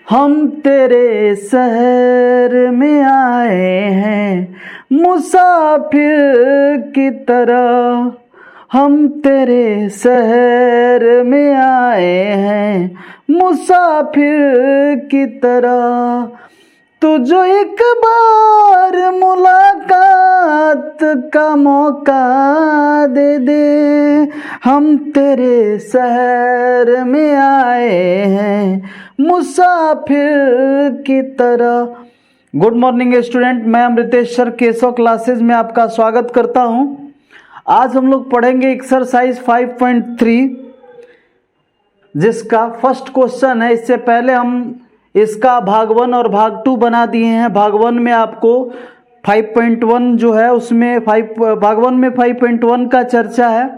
हम तेरे शहर में आए हैं मुसाफिर की तरह, हम तेरे शहर में आए हैं मुसाफिर की तरह। तुझो एक बार मुलाकात का मौका दे दे, हम तेरे शहर में आए हैं मुसाफिर की तरह। गुड मॉर्निंग स्टूडेंट, मैं अमृतेश सर केशव क्लासेज में आपका स्वागत करता हूं। आज हम लोग पढ़ेंगे एक्सरसाइज 5.3 जिसका फर्स्ट क्वेश्चन है। इससे पहले हम इसका भाग 1 और भाग 2 बना दिए हैं। भाग 1 में आपको 5.1 जो है उसमें भाग 1 में 5.1 का चर्चा है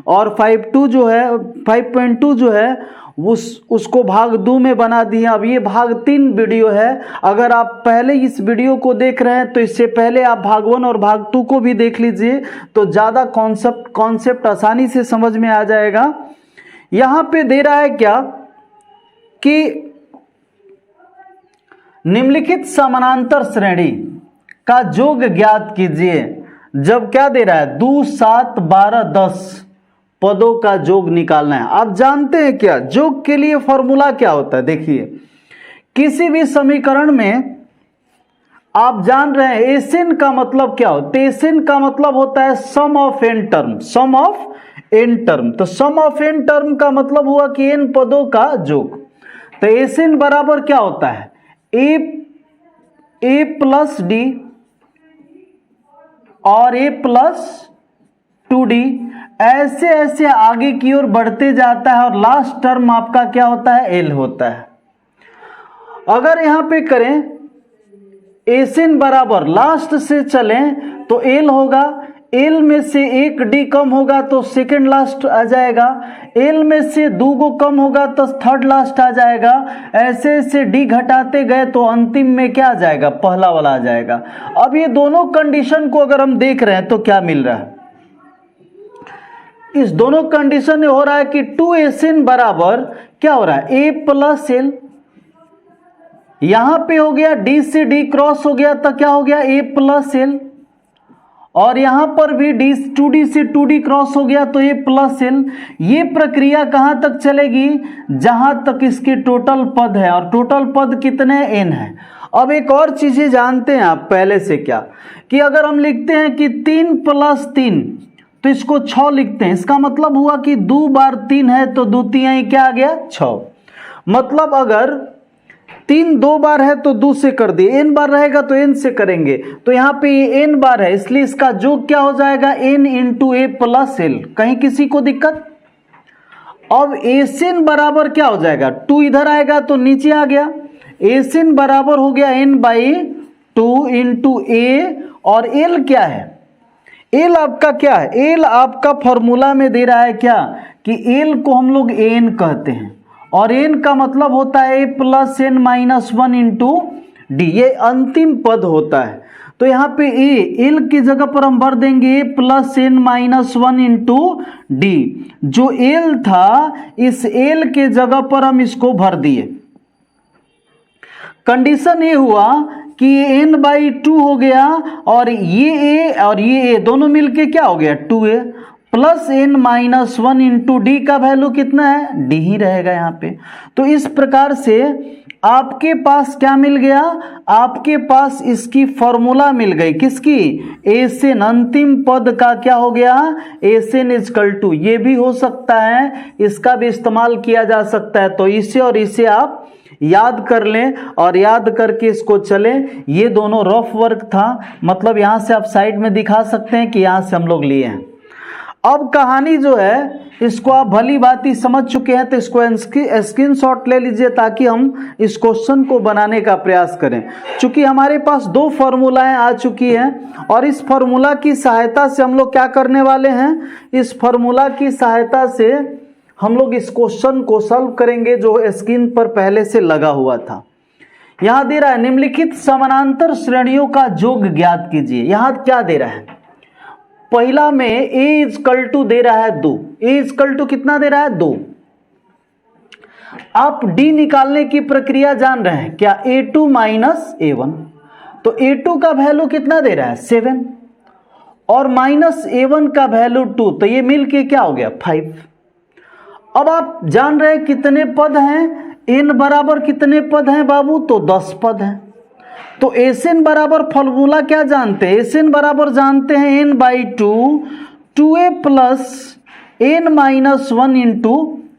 और 5.2 जो है उसको भाग 2 में बना दिए। अब ये भाग 3 वीडियो है। अगर आप पहले इस वीडियो को देख रहे हैं तो इससे पहले आप भाग 1 और भाग 2 को भी देख लीजिए, तो ज़्यादा कॉन्सेप्ट आसानी से समझ में आ जाएगा। यहाँ पे दे रहा है क्या कि निम्नलिखित समानांतर श्रेणी का योग ज्ञात कीजिए। जब क्या दे रहा है 2, 7, 12, 10 पदों का योग निकालना है। आप जानते हैं क्या योग के लिए फॉर्मूला क्या होता है? देखिए, किसी भी समीकरण में आप जान रहे हैं एसएन का मतलब क्या होता है? एसएन का मतलब होता है sum of n term, sum of n term. तो सम ऑफ एन टर्म का मतलब हुआ कि एन पदों का योग। तो एसएन बराबर क्या होता है? ए प्लस डी और ए प्लस 2d, ऐसे ऐसे आगे की ओर बढ़ते जाता है और लास्ट टर्म आपका क्या होता है? एल होता है। अगर यहां पे करें एसएन बराबर लास्ट से चलें तो एल होगा, एल में से एक डी कम होगा तो सेकंड लास्ट आ जाएगा, एल में से 2 को कम होगा तो थर्ड लास्ट आ जाएगा। ऐसे ऐसे डी घटाते गए तो अंतिम में क्या आ जाएगा? पहला वाला आ जाएगा। अब ये दोनों कंडीशन को अगर हम देख रहे हैं तो क्या मिल रहा है? इस दोनों कंडीशन में हो रहा है कि 2SN बराबर क्या हो रहा है? ए प्लस एल। यहां पे हो गया डी से डी क्रॉस हो गया तो क्या हो गया? ए प्लस एल। और यहां पर भी 2d से 2d क्रॉस हो गया तो ए प्लस एल। ये प्रक्रिया कहां तक चलेगी? जहां तक इसके टोटल पद है, और टोटल पद कितने? n है। अब एक और चीजें जानते हैं आप पहले से क्या, कि अगर हम लिखते हैं कि 3 + 3 तो इसको 6 लिखते हैं। इसका मतलब हुआ कि 2 बार 3 है तो 2 3 क्या आ गया? 6। मतलब अगर 3 2 बार है तो 2 से कर दिए, n बार रहेगा तो n से करेंगे। तो यहाँ पे ये n बार है इसलिए इसका योग क्या हो जाएगा? n × a + l। कहीं किसी को दिक्कत? अब एसएन बराबर क्या हो जाएगा? 2 इधर आएगा तो नीचे आ गया। एसएन बराबर हो गया n/2 × a, और l क्या है? एल आपका क्या है? एल आपका फॉर्मूला में दे रहा है क्या कि एल को हम लोग एन कहते हैं, और एन का मतलब होता है ए प्लस एन माइनस 1 × डी। ये अंतिम पद होता है। तो यहाँ पे एल की जगह पर हम भर देंगे ए प्लस एन माइनस 1 × डी। जो एल था इस एल के जगह पर हम इसको भर दिए। कंडीशन ये हुआ कि n/2 हो गया, और ये a और ये a दोनों मिलके क्या हो गया? 2a plus n minus 1 × d का वैल्यू कितना है? d ही रहेगा यहाँ पे। तो इस प्रकार से आपके पास क्या मिल गया? आपके पास इसकी फॉर्मूला मिल गई। किसकी? एसएन, अंतिम पद का क्या हो गया? एसएन = ये भी हो सकता है, इसका भी इस्तेमाल किया जा सकता है। तो इसे और इसे आप याद कर लें और याद करके इसको चलें। ये दोनों रफ वर्क था, मतलब यहां से आप साइड में दिखा सकते हैं कि यहां से हम लोग लिए हैं। अब कहानी जो है इसको आप भली भांति समझ चुके हैं, तो इसको स्क्रीनशॉट ले लीजिए ताकि हम इस क्वेश्चन को बनाने का प्रयास करें। चूंकि हमारे पास 2 फॉर्मूलाएं आ चुकी हैं और इस फॉर्मूला की सहायता से हम लोग क्या करने वाले हैं? इस फॉर्मूला की सहायता से हम लोग इस क्वेश्चन को सॉल्व करेंगे जो स्क्रीन पर पहले से लगा हुआ था। यहां दे रहा है निम्नलिखित समानांतर श्रेणियों का योग ज्ञात कीजिए। यहां क्या दे रहा है? पहला में a = दे रहा है 2। a = कितना दे रहा है? 2। आप डी निकालने की प्रक्रिया जान रहे हैं क्या, a2 माइनस a1, तो a2 का वैल्यू कितना दे रहा है 7 और माइनस a1 का वैल्यू 2, तो ये मिलके क्या हो गया 5। अब आप जान रहे हैं कितने पद हैं, n बराबर कितने पद हैं बाबू, तो 10 पद हैं। तो Sn बराबर फॉर्मूला क्या जानते हैं, Sn बराबर जानते हैं n/2 2a plus n minus 1 into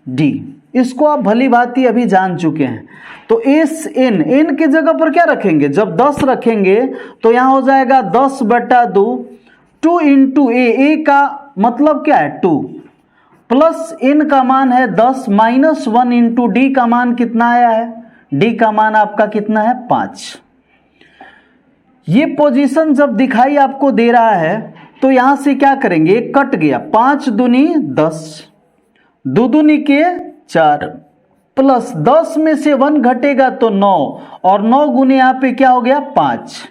D. इसको आप भली भांति अभी जान चुके हैं। तो Sn n के जगह पर क्या रखेंगे, जब 10 रखेंगे तो यहां हो जाएगा 10/2 2 इंटू a का मतलब क्या है 2 प्लस n का मान है 10 माइनस 1 इंटू डी का मान कितना आया है, डी का मान आपका कितना है 5। ये पोजीशन जब दिखाई आपको दे रहा है तो यहां से क्या करेंगे, कट गया 5 दूनी 10, 2 दूनी के 4 प्लस 10 में से 1 घटेगा तो 9 और 9 गुने यहां पे क्या हो गया 5।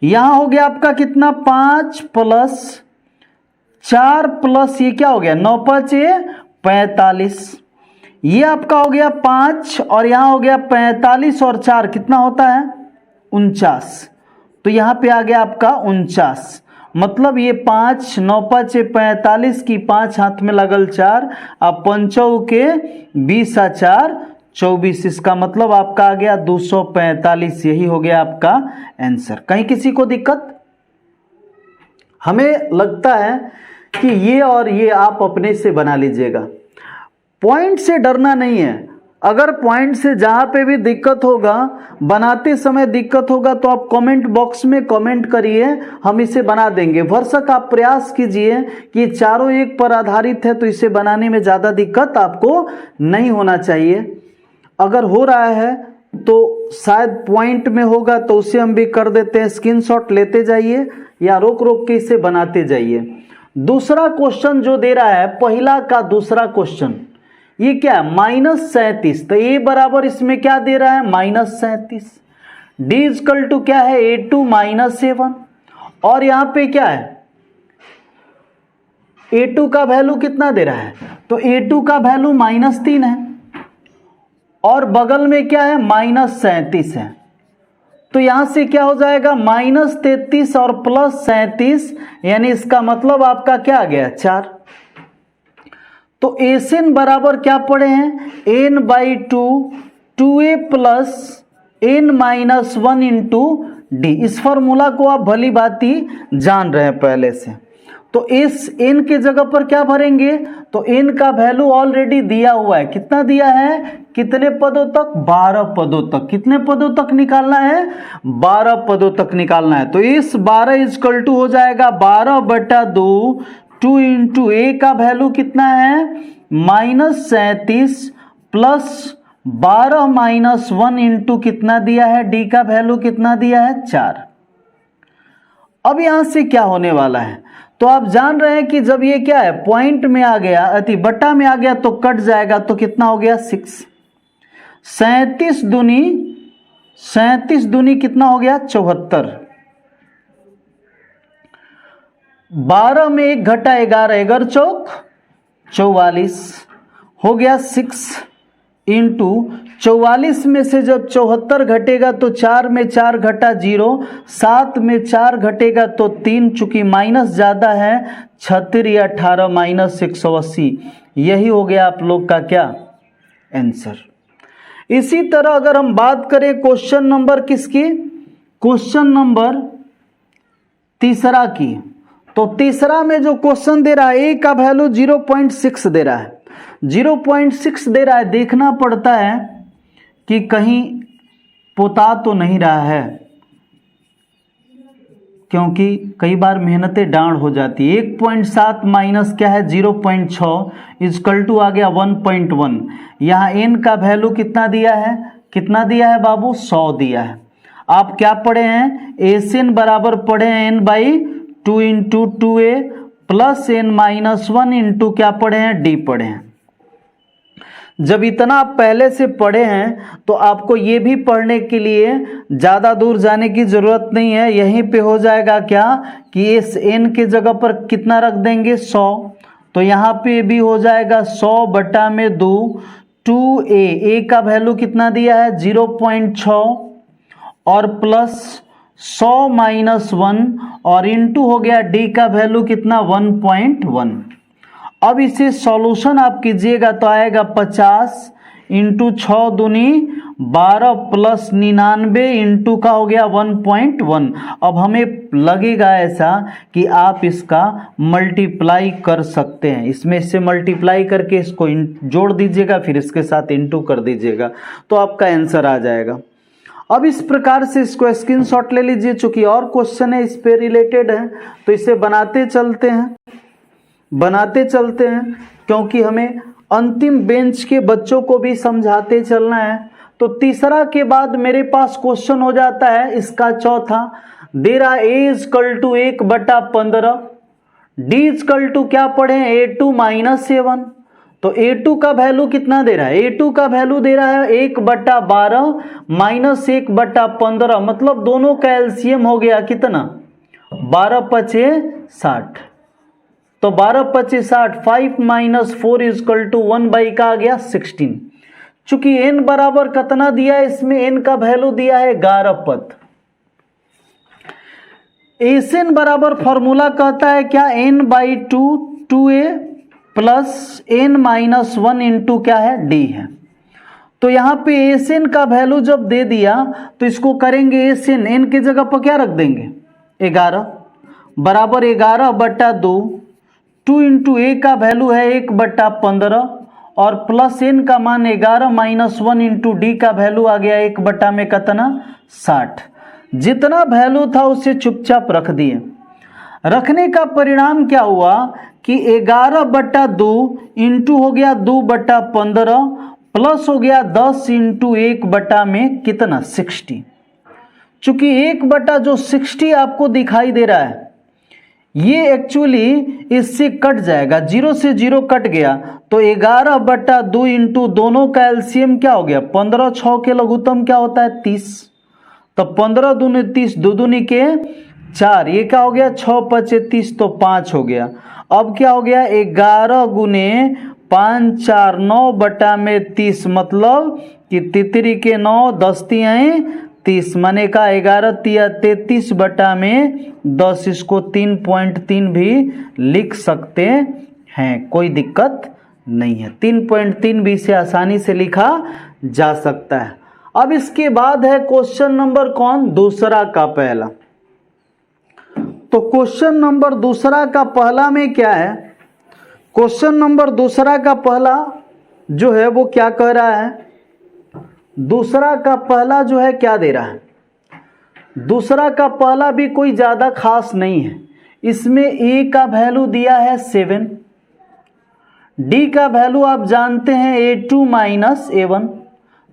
यहां हो गया आपका कितना 5 प्लस 4 प्लस ये क्या हो गया 9 5 45, ये आपका हो गया 5 और यहां हो गया 45 और 4 कितना होता है 49, तो यहां पे आ गया आपका 49। मतलब ये 5 9 5 45 की 5 हाथ में लगल 4, अब 5 के 20 4 24, इसका मतलब आपका आ गया 245। यही हो गया आपका आंसर। कहीं किसी को दिक्कत? हमें लगता है कि ये और ये आप अपने से बना लीजिएगा, पॉइंट से डरना नहीं है। अगर पॉइंट से जहां पे भी दिक्कत होगा, बनाते समय दिक्कत होगा, तो आप कमेंट बॉक्स में कमेंट करिए, हम इसे बना देंगे। भरसक आप प्रयास कीजिए कि चारों एक पर आधारित है तो इसे बनाने में ज़्यादा दिक्कत आपको नहीं होना चाहिए। अगर हो रहा है तो शायद पॉइंट में होगा तो उसे हम भी कर देते हैं, स्क्रीनशॉट लेते जाइए या रोक रोक के इसे बनाते जाइए। दूसरा क्वेश्चन जो दे रहा है, पहला का दूसरा क्वेश्चन, ये क्या है -37, तो ए बराबर इसमें क्या दे रहा है -37, डी इजकल टू क्या है a2 माइनस a1, और यहां पे क्या है a2 का वैल्यू कितना दे रहा है, तो a2 का वैल्यू -3 है और बगल में क्या है -37 है, तो यहां से क्या हो जाएगा -33 और +37, यानी इसका मतलब आपका क्या आ गया 4। तो Sn बराबर क्या पढ़े हैं n/2 2a plus n minus 1 into D. इस फॉर्मूला को आप भली भांति जान रहे हैं पहले से। तो इस n के जगह पर क्या भरेंगे, तो n का वैल्यू ऑलरेडी दिया हुआ है, कितना दिया है, कितने पदों तक 12 पदों तक। कितने पदों तक निकालना है 12 पदों तक निकालना है। तो इस 12 इजकल टू हो जाएगा 12/2 2 इंटू ए का वैल्यू कितना है -37 प्लस 12 माइनस 1 इंटू कितना दिया है, डी का वैल्यू कितना दिया है 4। अब यहां से क्या होने वाला है, तो आप जान रहे हैं कि जब ये क्या है पॉइंट में आ गया, अति बट्टा में आ गया तो कट जाएगा, तो कितना हो गया 6। 37 दूनी कितना हो गया 74, 12 में 1 घटा 11, 11 चौक 44 हो गया 6 इंटू 44 में से जब 74 घटेगा तो 4 में 4 घटा 0, 7 में 4 घटेगा तो 3, चूंकि माइनस ज्यादा है 36 18 माइनस 180। यही हो गया आप लोग का क्या आंसर। इसी तरह अगर हम बात करें क्वेश्चन नंबर किसकी, क्वेश्चन नंबर तीसरा की, तो तीसरा में जो क्वेश्चन दे रहा है ए का वैल्यू 0.6 दे रहा है, 0.6 दे रहा है। देखना पड़ता है कि कहीं पोता तो नहीं रहा है, क्योंकि कई बार मेहनतें डांड हो जाती है। 1.7 माइनस क्या है 0.6 इजकल टू आ गया 1.1। यहाँ n का वैल्यू कितना दिया है, कितना दिया है बाबू 100 दिया है। आप क्या पढ़े हैं, Sn बराबर पढ़े हैं n/2 into 2a plus n minus 1 into क्या पढ़े हैं d पढ़े हैं। जब इतना आप पहले से पढ़े हैं तो आपको ये भी पढ़ने के लिए ज़्यादा दूर जाने की ज़रूरत नहीं है। यहीं पे हो जाएगा क्या कि इस n के जगह पर कितना रख देंगे 100, तो यहाँ पे भी हो जाएगा 100/2 2a, a का वैल्यू कितना दिया है 0.6 और प्लस 100 माइनस 1 और इंटू हो गया d का वैल्यू कितना 1.1। अब इसे सॉल्यूशन आप कीजिएगा तो आएगा 50 इंटू 6 दूनी 12 प्लस 99 इंटू का हो गया 1.1। अब हमें लगेगा ऐसा कि आप इसका मल्टीप्लाई कर सकते हैं, इसमें से मल्टीप्लाई करके इसको जोड़ दीजिएगा, फिर इसके साथ इंटू कर दीजिएगा तो आपका आंसर आ जाएगा। अब इस प्रकार से इसको स्क्रीनशॉट ले लीजिए, चूंकि और क्वेश्चन है इस पे रिलेटेड है तो इसे बनाते चलते हैं क्योंकि हमें अंतिम बेंच के बच्चों को भी समझाते चलना है। तो तीसरा के बाद मेरे पास क्वेश्चन हो जाता है इसका चौथा, दे रहा a equal to 1/15, d equal to क्या पढ़े a2 माइनस 7। तो a2 का वैल्यू कितना दे रहा है, a2 का वैल्यू दे रहा है 1/12 माइनस 1/15, मतलब दोनों का एलसीएम हो गया कितना 12×5 = 60। तो 12×5 = 60, 5 माइनस 4 इजकल टू 1 का आ गया 16। चूंकि n बराबर कितना दिया है, इसमें n का वैल्यू दिया है 11 पद। एसएन बराबर फॉर्मूला कहता है क्या n/2 2a plus n minus 1 into क्या है d है। तो यहाँ पे एसएन का वैल्यू जब दे दिया तो इसको करेंगे एसएन, n की जगह पर क्या रख देंगे 11 बराबर 11/2, 2 इंटू a का वैल्यू है 1/15 और प्लस n का मान 11 माइनस 1 इंटू डी का वैल्यू आ गया 1 में कितना 60। जितना वैल्यू था उसे चुपचाप रख दिए। रखने का परिणाम क्या हुआ कि 11/2 इंटू हो गया 2/15 प्लस हो गया 10 इंटू 1 में कितना 60। चूंकि 1/60 आपको दिखाई दे रहा है, ये एक्चुअली इससे कट जाएगा, 0 से 0 कट गया तो 11/2 इंटू दोनों का एलसीएम क्या हो गया 15, 6 के लघुत्तम क्या होता है 30, तो 15 दूनी 30, 2 दूनी के 4, ये क्या हो गया 6×5 = 30 तो 5 हो गया। अब क्या हो गया 11 गुने 5 4 9/30, मतलब कि तितरी के 9 10 30, माने का 11 तिया 33/10, इसको 3.3 भी लिख सकते हैं, कोई दिक्कत नहीं है। 3.3 भी से आसानी से लिखा जा सकता है। अब इसके बाद है क्वेश्चन नंबर कौन दूसरा का पहला। तो क्वेश्चन नंबर दूसरा का पहला में क्या है, क्वेश्चन नंबर दूसरा का पहला जो है वो क्या कह रहा है, दूसरा का पहला जो है क्या दे रहा है, दूसरा का पहला भी कोई ज़्यादा खास नहीं है। इसमें a का वैल्यू दिया है 7, d का वैल्यू आप जानते हैं a2 माइनस a1,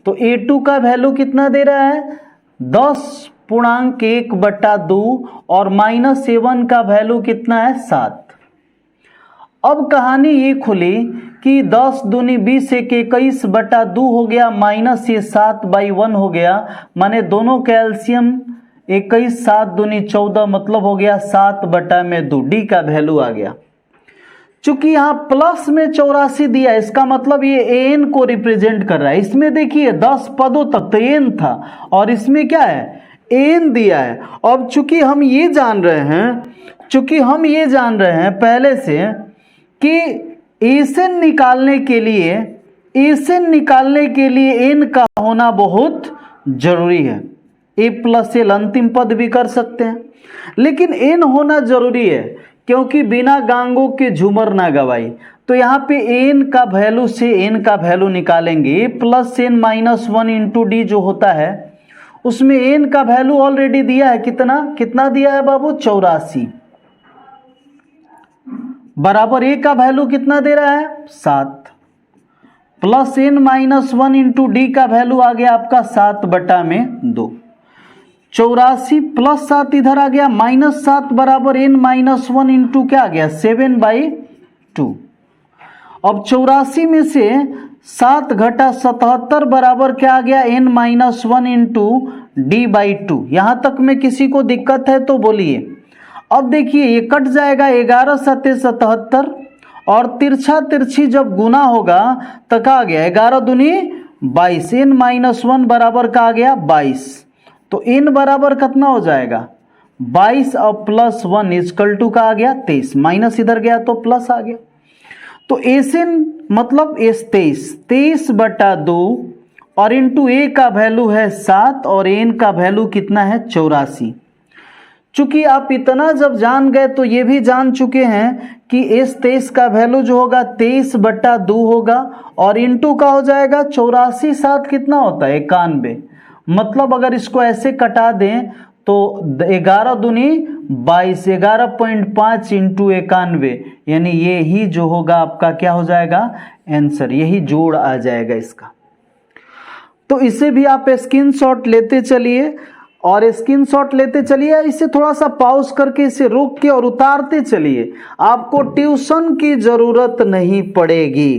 तो a2 का वैल्यू कितना दे रहा है 10.1/2 और माइनस a1 का वैल्यू कितना है 7। अब कहानी ये खुली कि 10 दूनी 20 1 21/2 हो गया माइनस ये 7/1 हो गया, माने दोनों का एलसीएम 21, 7 दूनी 14, मतलब हो गया 7/2, डी का वैल्यू आ गया। चूंकि यहाँ प्लस में 84 दिया, इसका मतलब ये एन को रिप्रेजेंट कर रहा है। इसमें देखिए 10 पदों तक तो एन था और इसमें क्या है एन दिया है। अब चूंकि हम ये जान रहे हैं पहले से कि एसएन निकालने के लिए एन का होना बहुत जरूरी है। ए प्लस एल अंतिम पद भी कर सकते हैं, लेकिन एन होना जरूरी है क्योंकि बिना गांगों के झूमर ना गवाई। तो यहाँ पे एन का वैल्यू से एन का वैल्यू निकालेंगे, a plus n minus 1 into d जो होता है उसमें एन का वैल्यू ऑलरेडी दिया है, कितना दिया है बाबू 84, बराबर ए का वैल्यू कितना दे रहा है 7, plus n minus 1 into d का वैल्यू आ गया आपका 7/2, 84 प्लस 7 इधर आ गया माइनस 7 बराबर एन माइनस 1 इंटू क्या आ गया 7/2। अब 84 में से 7 घटा 77 बराबर क्या आ गया एन माइनस 1 इंटू d/2। यहां तक में किसी को दिक्कत है तो बोलिए। अब देखिए ये कट जाएगा, 11 7 77 और तिरछा तिरछी जब गुना होगा तो क्या आ गया 11 दूनी 22, n-1 बराबर का आ गया 22। तो n बराबर कितना हो जाएगा 22 और +1 इजकल टू का आ गया 23, माइनस इधर गया तो प्लस आ गया। तो एसएन मतलब एस 23/2 और इंटू ए का वैल्यू है 7 और एन का वैल्यू कितना है 84। चूंकि आप इतना जब जान गए तो ये भी जान चुके हैं कि एस 23 का वैल्यू जो होगा 23/2 होगा और इंटू का हो जाएगा 84, 7 कितना होता है 91। मतलब अगर इसको ऐसे कटा दें तो 11 दूनी 22, 11.5 इंटू 91, यानी ये ही जो होगा आपका क्या हो जाएगा आंसर, यही जोड़ आ जाएगा इसका। तो इसे भी आप स्क्रीनशॉट लेते चलिए और स्क्रीनशॉट लेते चलिए, इसे थोड़ा सा पॉज करके इसे रोक के और उतारते चलिए। आपको ट्यूशन की जरूरत नहीं पड़ेगी,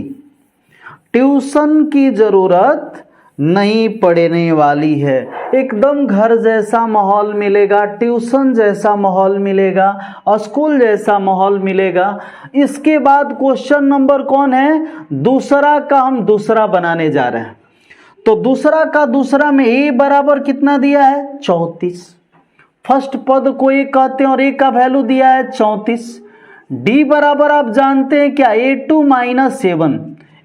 ट्यूशन की जरूरत नहीं पड़ने वाली है। एकदम घर जैसा माहौल मिलेगा, ट्यूशन जैसा माहौल मिलेगा, स्कूल जैसा माहौल मिलेगा। इसके बाद क्वेश्चन नंबर कौन है, दूसरा का हम दूसरा बनाने जा रहे हैं। तो दूसरा का दूसरा में ए बराबर कितना दिया है 34, फर्स्ट पद को ए कहते हैं और ए का वैल्यू दिया है 34। डी बराबर आप जानते हैं क्या a2 - 7,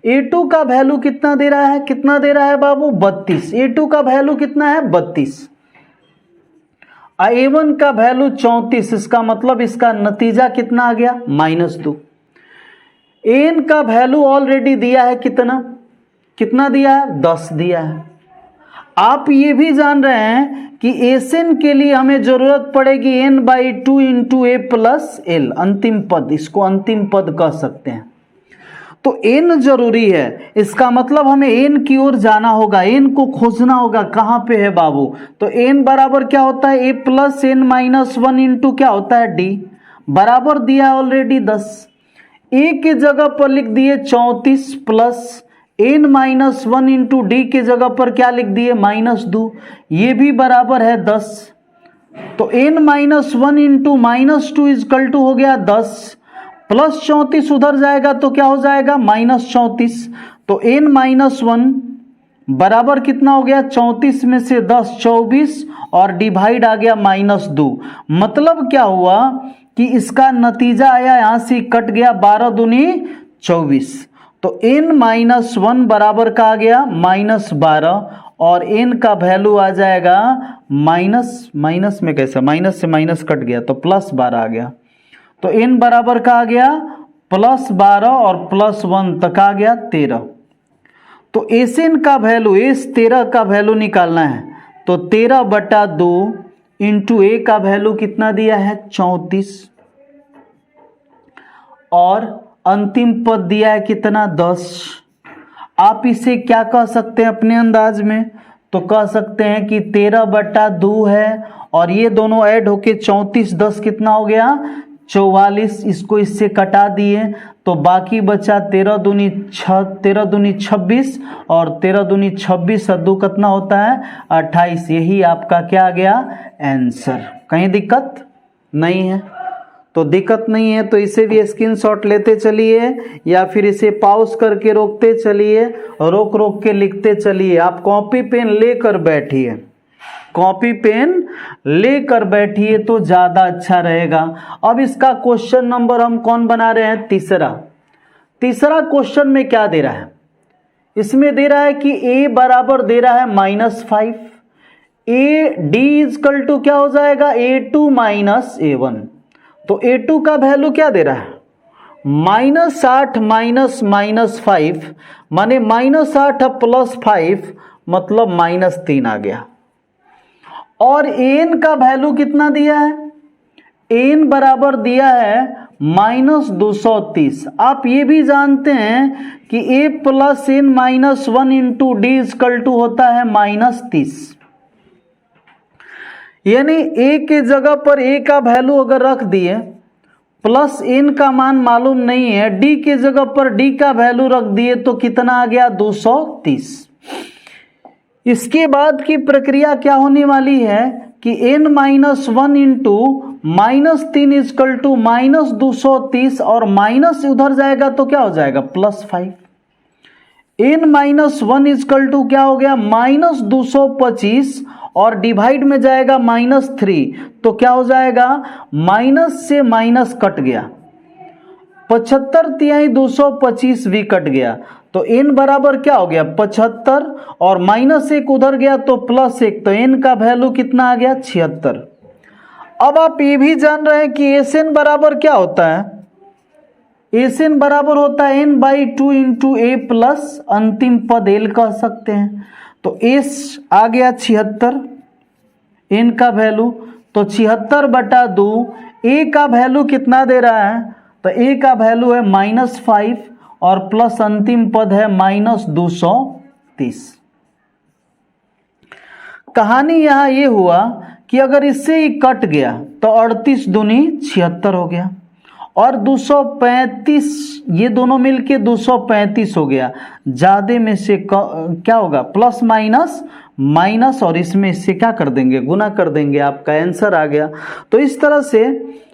a2 का वैल्यू कितना दे रहा है, कितना दे रहा है बाबू 32, a2 का वैल्यू कितना है 32, a1 का वैल्यू 34, इसका मतलब इसका नतीजा कितना आ गया -2। एन का वैल्यू ऑलरेडी दिया है कितना दिया है 10 दिया है। आप ये भी जान रहे हैं कि एसएन के लिए हमें जरूरत पड़ेगी n/2 into a plus L, अंतिम पद, इसको अंतिम पद कह सकते हैं। तो n जरूरी है, इसका मतलब हमें n की ओर जाना होगा, n को खोजना होगा कहां पे है बाबू। तो n बराबर क्या होता है a + n-1 इंटू क्या होता है d, बराबर दिया है ऑलरेडी 10। a के जगह पर लिख दिए 34 प्लस n-1 इंटू डी के जगह पर क्या लिख दिए -2, ये भी बराबर है 10। तो n-1 इंटू -2 इजकल टू हो गया 10, प्लस 34 उधर जाएगा तो क्या हो जाएगा -34। तो n-1 बराबर कितना हो गया 34 में से 10 24 और डिवाइड आ गया -2। मतलब क्या हुआ कि इसका नतीजा आया, यहां से कट गया 12 दूनी 24। तो n-1 बराबर का आ गया -12 और n का वैल्यू आ जाएगा माइनस में, कैसा माइनस से माइनस कट गया तो +12 आ गया। तो n बराबर का आ गया +12 और +1 तक आ गया 13। तो एसएन का वैल्यू, एस 13 का वैल्यू निकालना है तो 13/2 इंटू ए का वैल्यू कितना दिया है 34 और अंतिम पद दिया है कितना 10। आप इसे क्या कह सकते हैं अपने अंदाज में, तो कह सकते हैं कि 13/2 है और ये दोनों ऐड होके 34 10 कितना हो गया 44। इसको इससे कटा दिए तो बाकी बचा 13 दूनी 26 और 13 दूनी 26 और 2 कितना होता है 28। यही आपका क्या आ गया आंसर। कहीं दिक्कत नहीं है, तो दिक्कत नहीं है तो इसे भी स्क्रीनशॉट लेते चलिए या फिर इसे पॉज करके रोकते चलिए और रोक के लिखते चलिए। आप कॉपी पेन लेकर बैठिए, कॉपी पेन लेकर बैठिए तो ज़्यादा अच्छा रहेगा। अब इसका क्वेश्चन नंबर हम कौन बना रहे हैं, तीसरा क्वेश्चन में क्या दे रहा है, इसमें दे रहा है कि a बराबर दे रहा है -5, a d इजकल टू क्या हो जाएगा a2 - a1। तो a2 का वैल्यू क्या दे रहा है -8 -5 माने -8 + 5 मतलब -3 आ गया। और an का वैल्यू कितना दिया है, n बराबर दिया है -230। आप ये भी जानते हैं कि a + n-1 into d equal to होता है -30। यानी a के जगह पर a का वैल्यू अगर रख दिए प्लस n का मान मालूम नहीं है, d के जगह पर d का वैल्यू रख दिए तो कितना आ गया 230। इसके बाद की प्रक्रिया क्या होने वाली है कि n-1 इंटू -3 इजकल टू -230 और माइनस उधर जाएगा तो क्या हो जाएगा +5। n-1 इजकल टू क्या हो गया -225 और डिवाइड में जाएगा -3 तो क्या हो जाएगा माइनस से माइनस कट गया 75/225 भी कट गया तो n बराबर क्या हो गया 75 और -1 उधर गया तो +1 तो n का वैल्यू कितना आ गया 76। अब आप ये भी जान रहे हैं कि Sn बराबर क्या होता है, Sn बराबर होता है n/2 इंटू a प्लस अंतिम पद l कह सकते हैं। तो S आ गया 76 n का वैल्यू, तो 76/2 a का वैल्यू कितना दे रहा है तो a का वैल्यू है -5 और प्लस अंतिम पद है -230। कहानी यहां ये हुआ कि अगर इससे ही कट गया तो 38 दूनी 76 हो गया और 235 ये दोनों मिलके 235 हो गया। ज्यादा में से क्या होगा प्लस माइनस माइनस और इसमें इससे क्या कर देंगे गुना कर देंगे, आपका आंसर आ गया। तो इस तरह से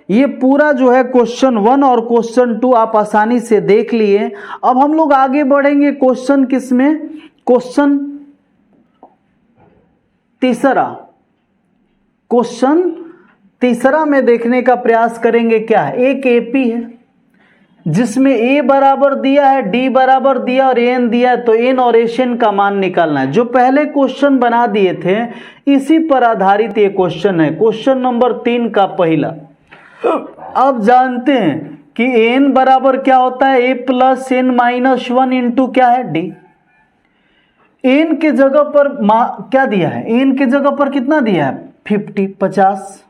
ये पूरा जो है क्वेश्चन 1 और क्वेश्चन 2 आप आसानी से देख लिए। अब हम लोग आगे बढ़ेंगे क्वेश्चन किसमें, क्वेश्चन तीसरा। क्वेश्चन तीसरा में देखने का प्रयास करेंगे। क्या है, एक एपी है जिसमें a बराबर दिया है, d बराबर दिया और n दिया है, तो n और Sn का मान निकालना है। जो पहले क्वेश्चन बना दिए थे इसी पर आधारित ये क्वेश्चन है, क्वेश्चन नंबर 3 का पहला। अब जानते हैं कि n बराबर क्या होता है a प्लस n-1 इंटू क्या है d। n के जगह पर क्या दिया है, n के जगह पर कितना दिया है 50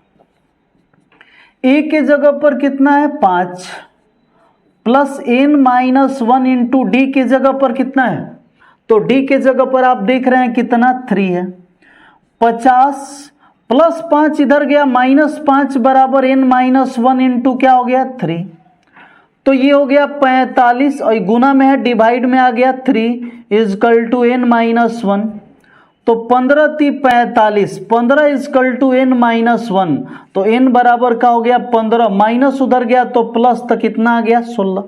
a के जगह पर कितना है 5 प्लस n-1 इंटू डी के जगह पर कितना है, तो d के जगह पर आप देख रहे हैं कितना 3 है। 50 प्लस 5 इधर गया -5 बराबर n-1 इंटू क्या हो गया 3, तो ये हो गया 45 और गुना में है डिवाइड में आ गया 3 इजकल टू n-1, तो 15 × 45 15 इजकल टू n-1, तो n बराबर का हो गया 15 माइनस उधर गया तो प्लस तक कितना आ गया 16।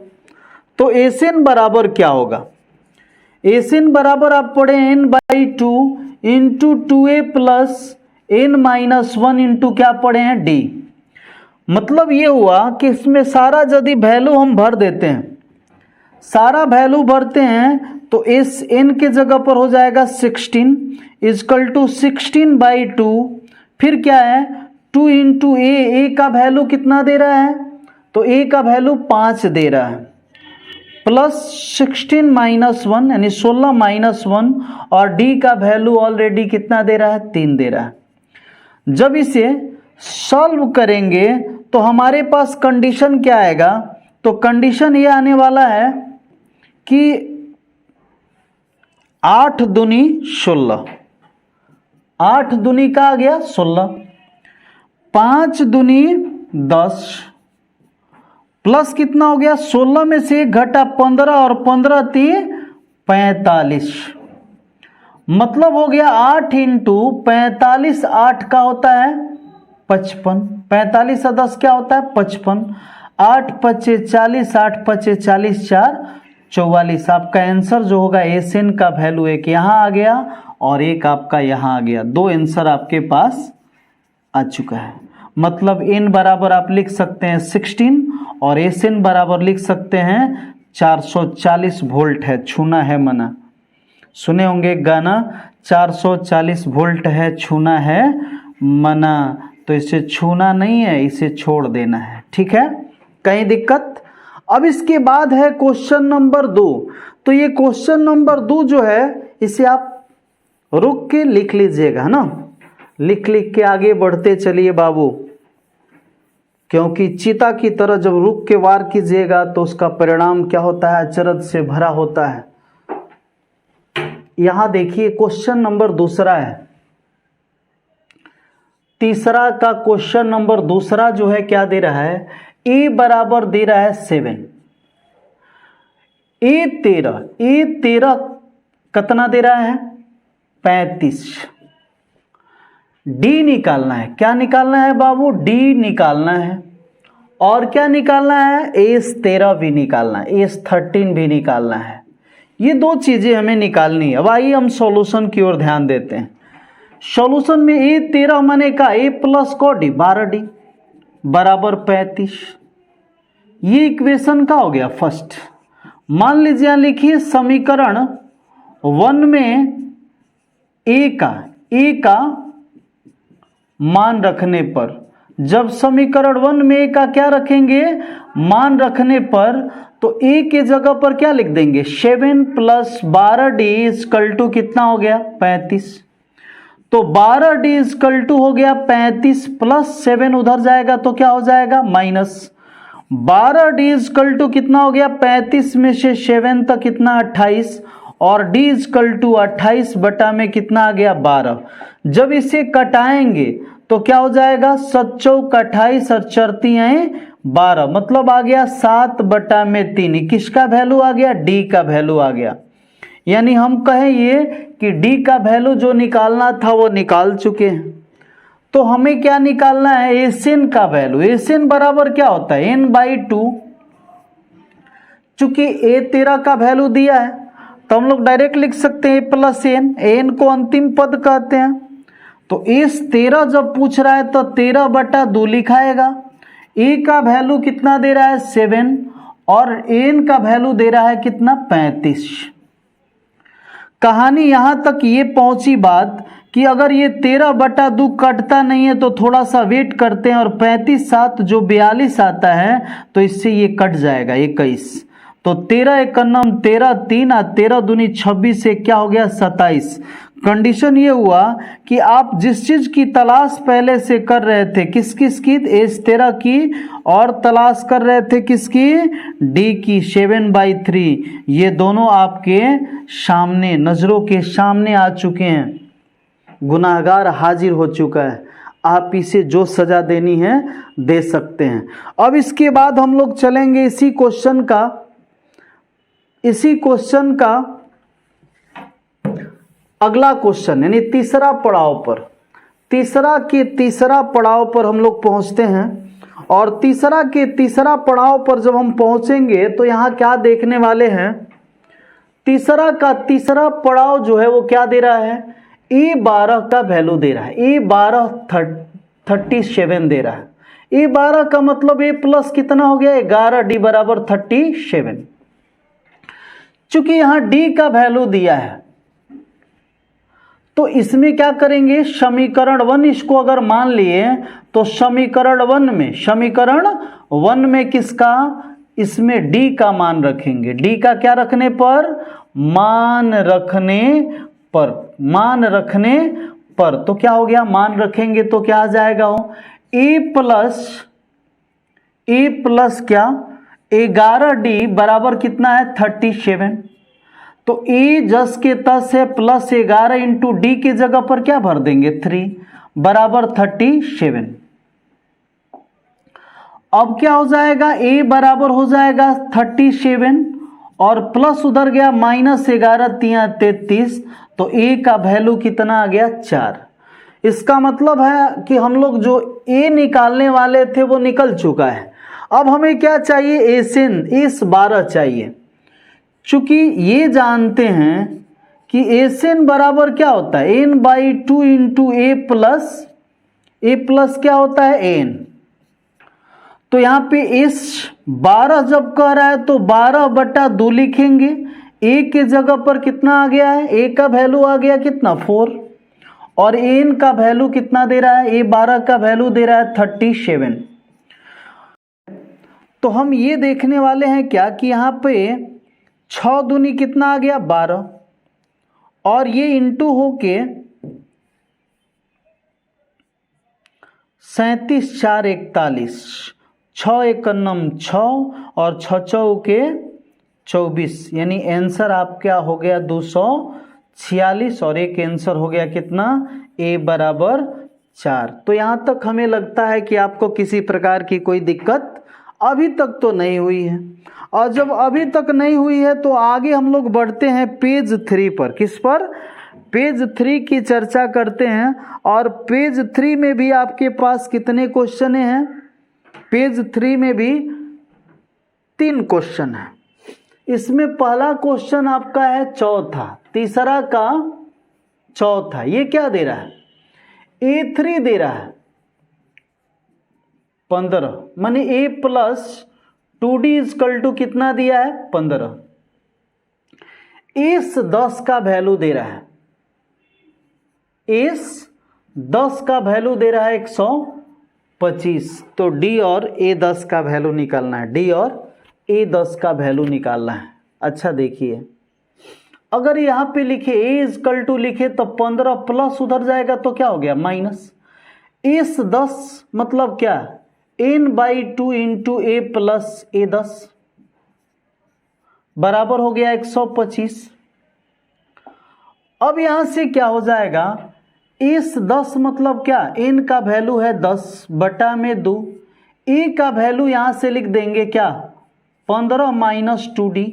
तो Sn बराबर क्या होगा, Sn बराबर आप पढ़े n/2 into 2a plus n-1 into क्या पढ़े हैं d। मतलब ये हुआ कि इसमें सारा यदि वैल्यू हम भर देते हैं, सारा वैल्यू भरते हैं तो इस n के जगह पर हो जाएगा 16 इजकल टू 16/2, फिर क्या है 2 इंटू a का वैल्यू कितना दे रहा है, तो a का वैल्यू 5 दे रहा है प्लस 16-1 यानी 16-1 और d का वैल्यू ऑलरेडी कितना दे रहा है 3 दे रहा है। जब इसे सॉल्व करेंगे तो हमारे पास कंडीशन क्या आएगा, तो कंडीशन ये आने वाला है कि 8 दूनी 16, 8 दूनी का आ गया 16, 5 दूनी 10 प्लस कितना हो गया 16 में से घटा 15 और 15 × 45, मतलब हो गया 8 इंटू 45, 8 का होता है 55, 45 और 10 क्या होता है 55, 8 × 5 = 40, 8 × 5 = 40, 4 44। आपका आंसर जो होगा Sn का वैल्यू एक यहाँ आ गया और एक आपका यहाँ आ गया, दो आंसर आपके पास आ चुका है। मतलब n बराबर आप लिख सकते हैं 16 और Sn बराबर लिख सकते हैं 440 वोल्ट है, छूना है मना। सुने होंगे गाना 440 वोल्ट है छूना है मना, तो इसे छूना नहीं है, इसे छोड़ देना है, ठीक है, कहीं दिक्कत। अब इसके बाद है क्वेश्चन नंबर 2। तो ये क्वेश्चन नंबर 2 जो है इसे आप रुक के लिख लीजिएगा ना, लिख लिख के आगे बढ़ते चलिए बाबू, क्योंकि चीता की तरह जब रुक के वार कीजिएगा तो उसका परिणाम क्या होता है, अचरज से भरा होता है। यहां देखिए क्वेश्चन नंबर दूसरा है, तीसरा का क्वेश्चन नंबर दूसरा जो है क्या दे रहा है, a बराबर दे रहा है 7, a13 कितना दे रहा है 35, डी निकालना है। क्या निकालना है बाबू? डी निकालना है। और क्या निकालना है? एस 13 भी निकालना है, एस 13 भी निकालना है। ये दो चीजें हमें निकालनी है। अब आइए हम सॉल्यूशन की ओर ध्यान देते हैं। सॉल्यूशन में ए 13 माने का ए प्लस को डी 12D बराबर 35। ये इक्वेशन का हो गया फर्स्ट। मान लीजिए यहां लिखिए समीकरण 1 में ए का मान रखने पर, जब समीकरण 1 में ए का क्या रखेंगे? मान रखने पर, तो ए के जगह पर क्या लिख देंगे? 7 प्लस 12D इक्वल टू कितना हो गया? 35। तो 12D इक्वल टू हो गया 35 प्लस 7 उधर जाएगा तो क्या हो जाएगा? माइनस 12D इक्वल टू कितना हो गया? 35 में से 7 तक कितना? 28, और D इक्वल टू 28 बटा में कितना आ गया? 12। जब इसे कटाएंगे तो क्या हो जाएगा? 7 चौक 28 और 4 तियां 12, मतलब आ गया 7 बटा में 3। किसका वैल्यू आ गया? डी का वैल्यू आ गया। यानी हम कहें ये कि डी का वैल्यू जो निकालना था वो निकाल चुके हैं। तो हमें क्या निकालना है? एसएन का वैल्यू। एसएन बराबर क्या होता है? n/2। चूंकि ए 13 का वैल्यू दिया है तो हम लोग डायरेक्ट लिख सकते हैं ए प्लस एन। एन को अंतिम पद कहते हैं। तो एस 13 जब पूछ रहा है तो 13 बटा 2 लिखाएगा। ए का वैल्यू कितना दे रहा है? 7, और एन का वैल्यू दे रहा है कितना? 35। कहानी यहां तक ये पहुंची बात कि अगर ये 13 बटा 2 कटता नहीं है तो थोड़ा सा वेट करते हैं, और 35 7 जो 42 आता है तो इससे ये कट जाएगा 21। तो 13 एकन्नम 13 3 और 13 दूनी 26 से क्या हो गया? 27। कंडीशन ये हुआ कि आप जिस चीज की तलाश पहले से कर रहे थे, किस की? एस 13 की, और तलाश कर रहे थे किसकी? डी की, 7/3। ये दोनों आपके सामने, नजरों के सामने आ चुके हैं। गुनाहगार हाजिर हो चुका है। आप इसे जो सजा देनी है दे सकते हैं। अब इसके बाद हम लोग चलेंगे इसी क्वेश्चन का अगला क्वेश्चन, यानी तीसरा पड़ाव पर। तीसरा पड़ाव पर हम लोग पहुंचते हैं। और तीसरा पड़ाव पर जब हम पहुंचेंगे तो यहां क्या देखने वाले हैं? तीसरा पड़ाव जो है वो क्या दे रहा है? A12 का वैल्यू दे रहा है। A12 37 दे रहा है। A12 का मतलब A प्लस कितना हो गया? 11D बराबर 37। चूंकि यहां D का वैल्यू दिया है तो इसमें क्या करेंगे? समीकरण 1 इसको अगर मान लिए तो समीकरण 1 में किसका? इसमें D का मान रखेंगे। D का क्या रखने पर? मान रखने पर। तो क्या हो गया? मान रखेंगे तो क्या आ जाएगा? A प्लस क्या? 11D बराबर कितना है? 37। तो A जस के तस है, प्लस 11 इंटू डी की जगह पर क्या भर देंगे? 3 बराबर 37। अब क्या हो जाएगा? A बराबर हो जाएगा 37, और प्लस उधर गया -11 3 33। तो A का वैल्यू कितना आ गया? 4। इसका मतलब है कि हम लोग जो A निकालने वाले थे वो निकल चुका है। अब हमें क्या चाहिए? एसएन, एस 12 चाहिए। चूंकि ये जानते हैं कि एसएन बराबर क्या होता है? n/2 इंटू ए प्लस क्या होता है? एन। तो यहां पे एस 12 जब कह रहा है तो 12 बटा 2 लिखेंगे। ए के जगह पर कितना आ गया है? ए का वैल्यू आ गया कितना? 4, और एन का वैल्यू कितना दे रहा है? A12 का वैल्यू दे रहा है 37। तो हम ये देखने वाले हैं क्या कि यहाँ पे 6 दूनी कितना आ गया? 12, और ये इंटू होके 37 4 41, 6 एकन्नम 6 और 6 चौके 24, यानी आंसर आपका हो गया 246, और एक आंसर हो गया कितना? A बराबर 4। तो यहां तक हमें लगता है कि आपको किसी प्रकार की कोई दिक्कत अभी तक तो नहीं हुई है। और जब अभी तक नहीं हुई है तो आगे हम लोग बढ़ते हैं पेज 3 पर। किस पर? पेज 3 की चर्चा करते हैं। और पेज 3 में भी आपके पास कितने क्वेश्चन हैं? पेज 3 में भी 3 क्वेश्चन है। इसमें पहला क्वेश्चन आपका है चौथा, तीसरा का चौथा। ये क्या दे रहा है? A3 दे रहा है 15, माने A plus 2D is equal to कितना दिया है? 15। इस 10 का वैल्यू दे रहा है, इस 10 का वैल्यू दे रहा है 125। तो D और A10 का वैल्यू निकालना है, D और A10 का वैल्यू निकालना है। अच्छा देखिए, अगर यहाँ पे लिखे A इजकल टू लिखे तो 15 प्लस उधर जाएगा तो क्या हो गया? माइनस। इस 10 मतलब क्या? n/2 into A plus A10 बराबर हो गया 125। अब यहां से क्या हो जाएगा? इस 10 मतलब क्या? n का वैल्यू है 10 बटा में 2। A का वैल्यू यहां से लिख देंगे क्या? 15 माइनस 2D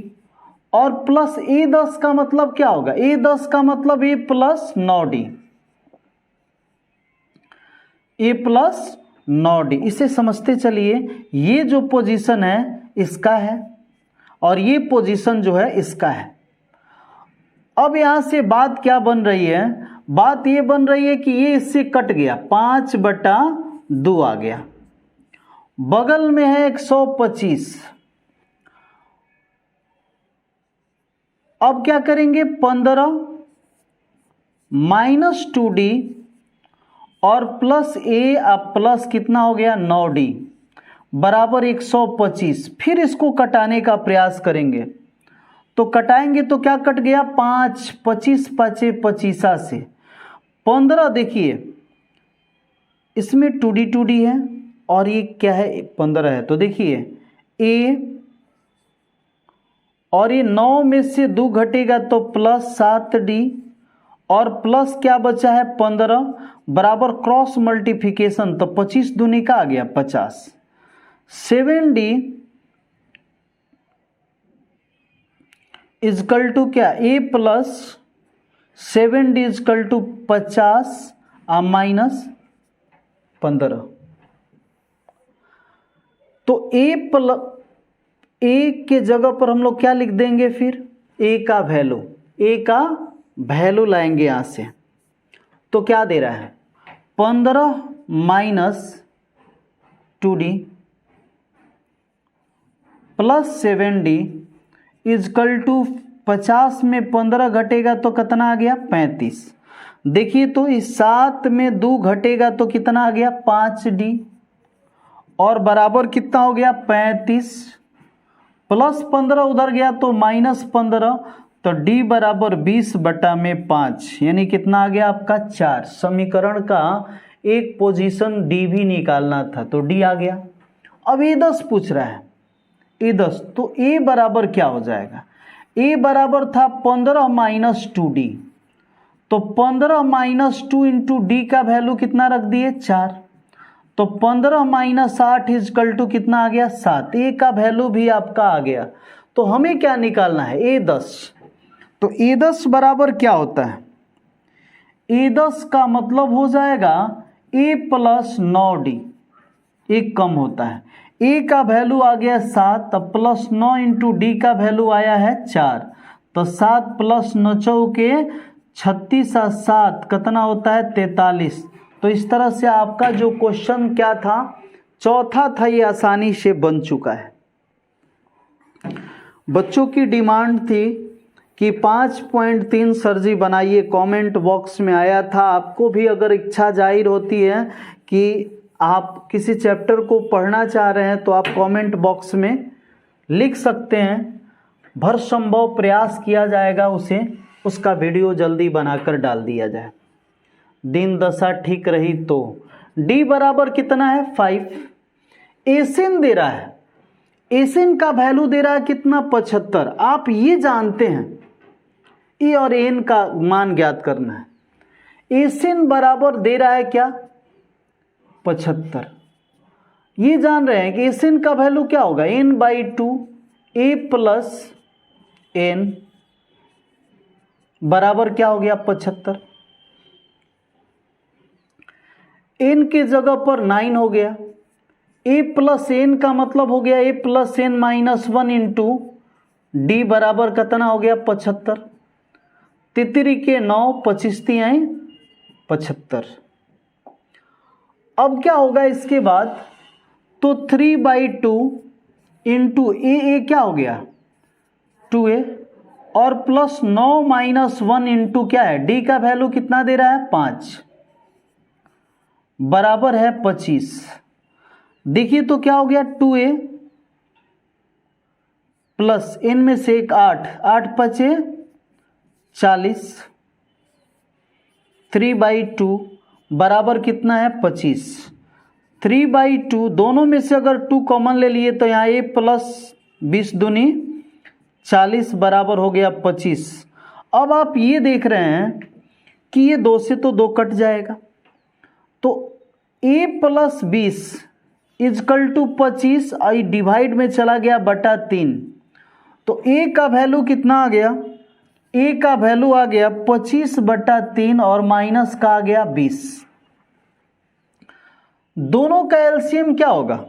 और प्लस A10 का मतलब क्या होगा? A10 का मतलब A plus 9D, A plus 9D। इसे समझते चलिए, ये जो पोजीशन है इसका है और ये पोजीशन जो है इसका है। अब यहां से बात क्या बन रही है? बात ये बन रही है कि ये इससे कट गया, 5/2 आ गया, बगल में है 125। अब क्या करेंगे? 15 माइनस 2D और प्लस A, अब प्लस कितना हो गया? 9D बराबर 125। फिर इसको कटाने का प्रयास करेंगे तो कटाएंगे तो क्या कट गया? 5, 25 5 25 से 15। देखिए इसमें 2D है और ये क्या है? 15 है। तो देखिए A और ये 9 में से 2 घटेगा तो प्लस 7D और प्लस क्या बचा है? 15 बराबर क्रॉस मल्टीप्लिकेशन तो 25 दूनी का आ गया 50। 7D इजकल टू क्या? A plus 7D equal to 50 minus 15। तो A के जगह पर हम लोग क्या लिख देंगे? फिर A का वैल्यू लाएंगे यहां से। तो क्या दे रहा है? 15 minus 2D plus 7D equal to 50 में 15 घटेगा तो कितना आ गया? 35। देखिए तो इस 7 में 2 घटेगा तो कितना आ गया? 5D और बराबर कितना हो गया? 35 प्लस 15 उधर गया तो माइनस 15, तो D बराबर 20/5 यानी कितना आ गया आपका? 4। समीकरण का एक पोजीशन D भी निकालना था तो D आ गया। अब A10 पूछ रहा है, A10 तो A बराबर क्या हो जाएगा? A बराबर था 15 माइनस 2D, तो 15 माइनस 2 इंटू D का वैल्यू कितना रख दिए? 4। तो 15 माइनस 8 इजकल टू कितना आ गया? 7। A का वैल्यू भी आपका आ गया। तो हमें क्या निकालना है? A10। तो A10 बराबर क्या होता है? A10 का मतलब हो जाएगा A प्लस 9D, एक कम होता है। A का वैल्यू आ गया 7, तब प्लस 9 इंटू D का वैल्यू आया है 4, तो 7 प्लस 9 चौके 36 और 7 कितना होता है? 43। तो इस तरह से आपका जो क्वेश्चन क्या था? चौथा था, ये आसानी से बन चुका है। बच्चों की डिमांड थी कि 5.3 सर जी बनाइए, कमेंट बॉक्स में आया था। आपको भी अगर इच्छा जाहिर होती है कि आप किसी चैप्टर को पढ़ना चाह रहे हैं तो आप कमेंट बॉक्स में लिख सकते हैं। भरसंभव प्रयास किया जाएगा उसका वीडियो जल्दी बनाकर डाल दिया जाए। दिन दशा ठीक रही तो D बराबर कितना है? 5। एसिन दे रहा है, एसिन का वैल्यू दे रहा है कितना? 75। आप ये जानते हैं E और N का मान ज्ञात करना है। एसिन बराबर दे रहा है क्या? 75। ये जान रहे हैं कि एसिन का वैल्यू क्या होगा? n/2 A प्लस N बराबर क्या हो गया 75। n के जगह पर 9 हो गया। a प्लस एन का मतलब हो गया a plus n minus 1 into d बराबर कितना हो गया 75। तितरी के 9 25 तिहाई 75। अब क्या होगा इसके बाद, तो 3/2 इंटू ए क्या हो गया 2a और प्लस 9 माइनस 1 इंटू क्या है डी का वैल्यू कितना दे रहा है 5 बराबर है 25। देखिए तो क्या हो गया 2a प्लस n में से एक 8 5 40 3/2 बराबर कितना है 25। 3/2 दोनों में से अगर 2 कॉमन ले लिए तो यहाँ a प्लस 20 दूनी 40 बराबर हो गया 25। अब आप ये देख रहे हैं कि ये 2 से तो 2 कट जाएगा, तो a प्लस 20 इजकल टू 25 आई डिवाइड में चला गया बटा 3, तो a का वैल्यू कितना आ गया, a का वैल्यू आ गया 25/3 और माइनस का आ गया 20। दोनों का एलसीएम क्या होगा,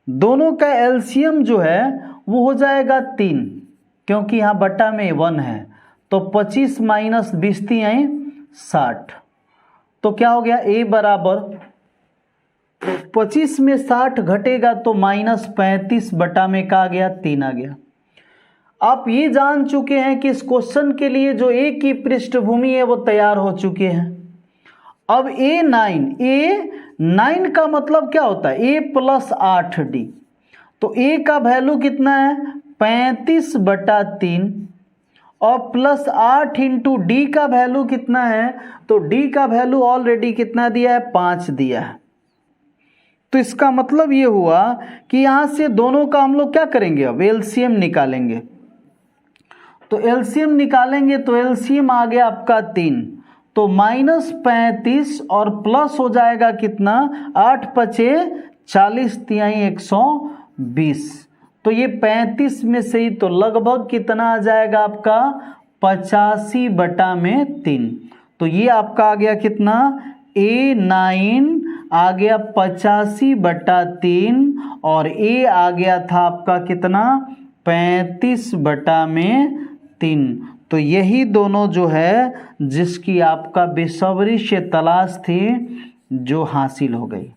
दोनों का एलसीएम जो है वो हो जाएगा 3, क्योंकि यहां बटा में 1 है, तो 25 माइनस 20 तिहाई 60। तो क्या हो गया a बराबर 25 में 60 घटेगा तो माइनस 35 बटा में का आ गया 3 आ गया। आप ये जान चुके हैं कि इस क्वेश्चन के लिए जो a की पृष्ठभूमि है वो तैयार हो चुके हैं। अब a9 का मतलब क्या होता है a प्लस 8d, तो a का वैल्यू कितना है 35/3 और प्लस 8 इंटू डी का वैल्यू कितना है, तो डी का वैल्यू ऑलरेडी कितना दिया है 5 दिया है। तो इसका मतलब ये हुआ कि यहां से दोनों का हम लोग क्या करेंगे, अब एलसीएम निकालेंगे। तो एलसीएम निकालेंगे तो एलसीएम आ गया आपका 3, तो -35 और प्लस हो जाएगा कितना 8 5 40 तिहाई 120। तो ये 35 में से ही तो लगभग कितना आ जाएगा आपका 85/3। तो ये आपका आ गया कितना a9 आ गया 85/3 और a आ गया था आपका कितना 35/3। तो यही दोनों जो है जिसकी आपका बेसब्री से तलाश थी जो हासिल हो गई।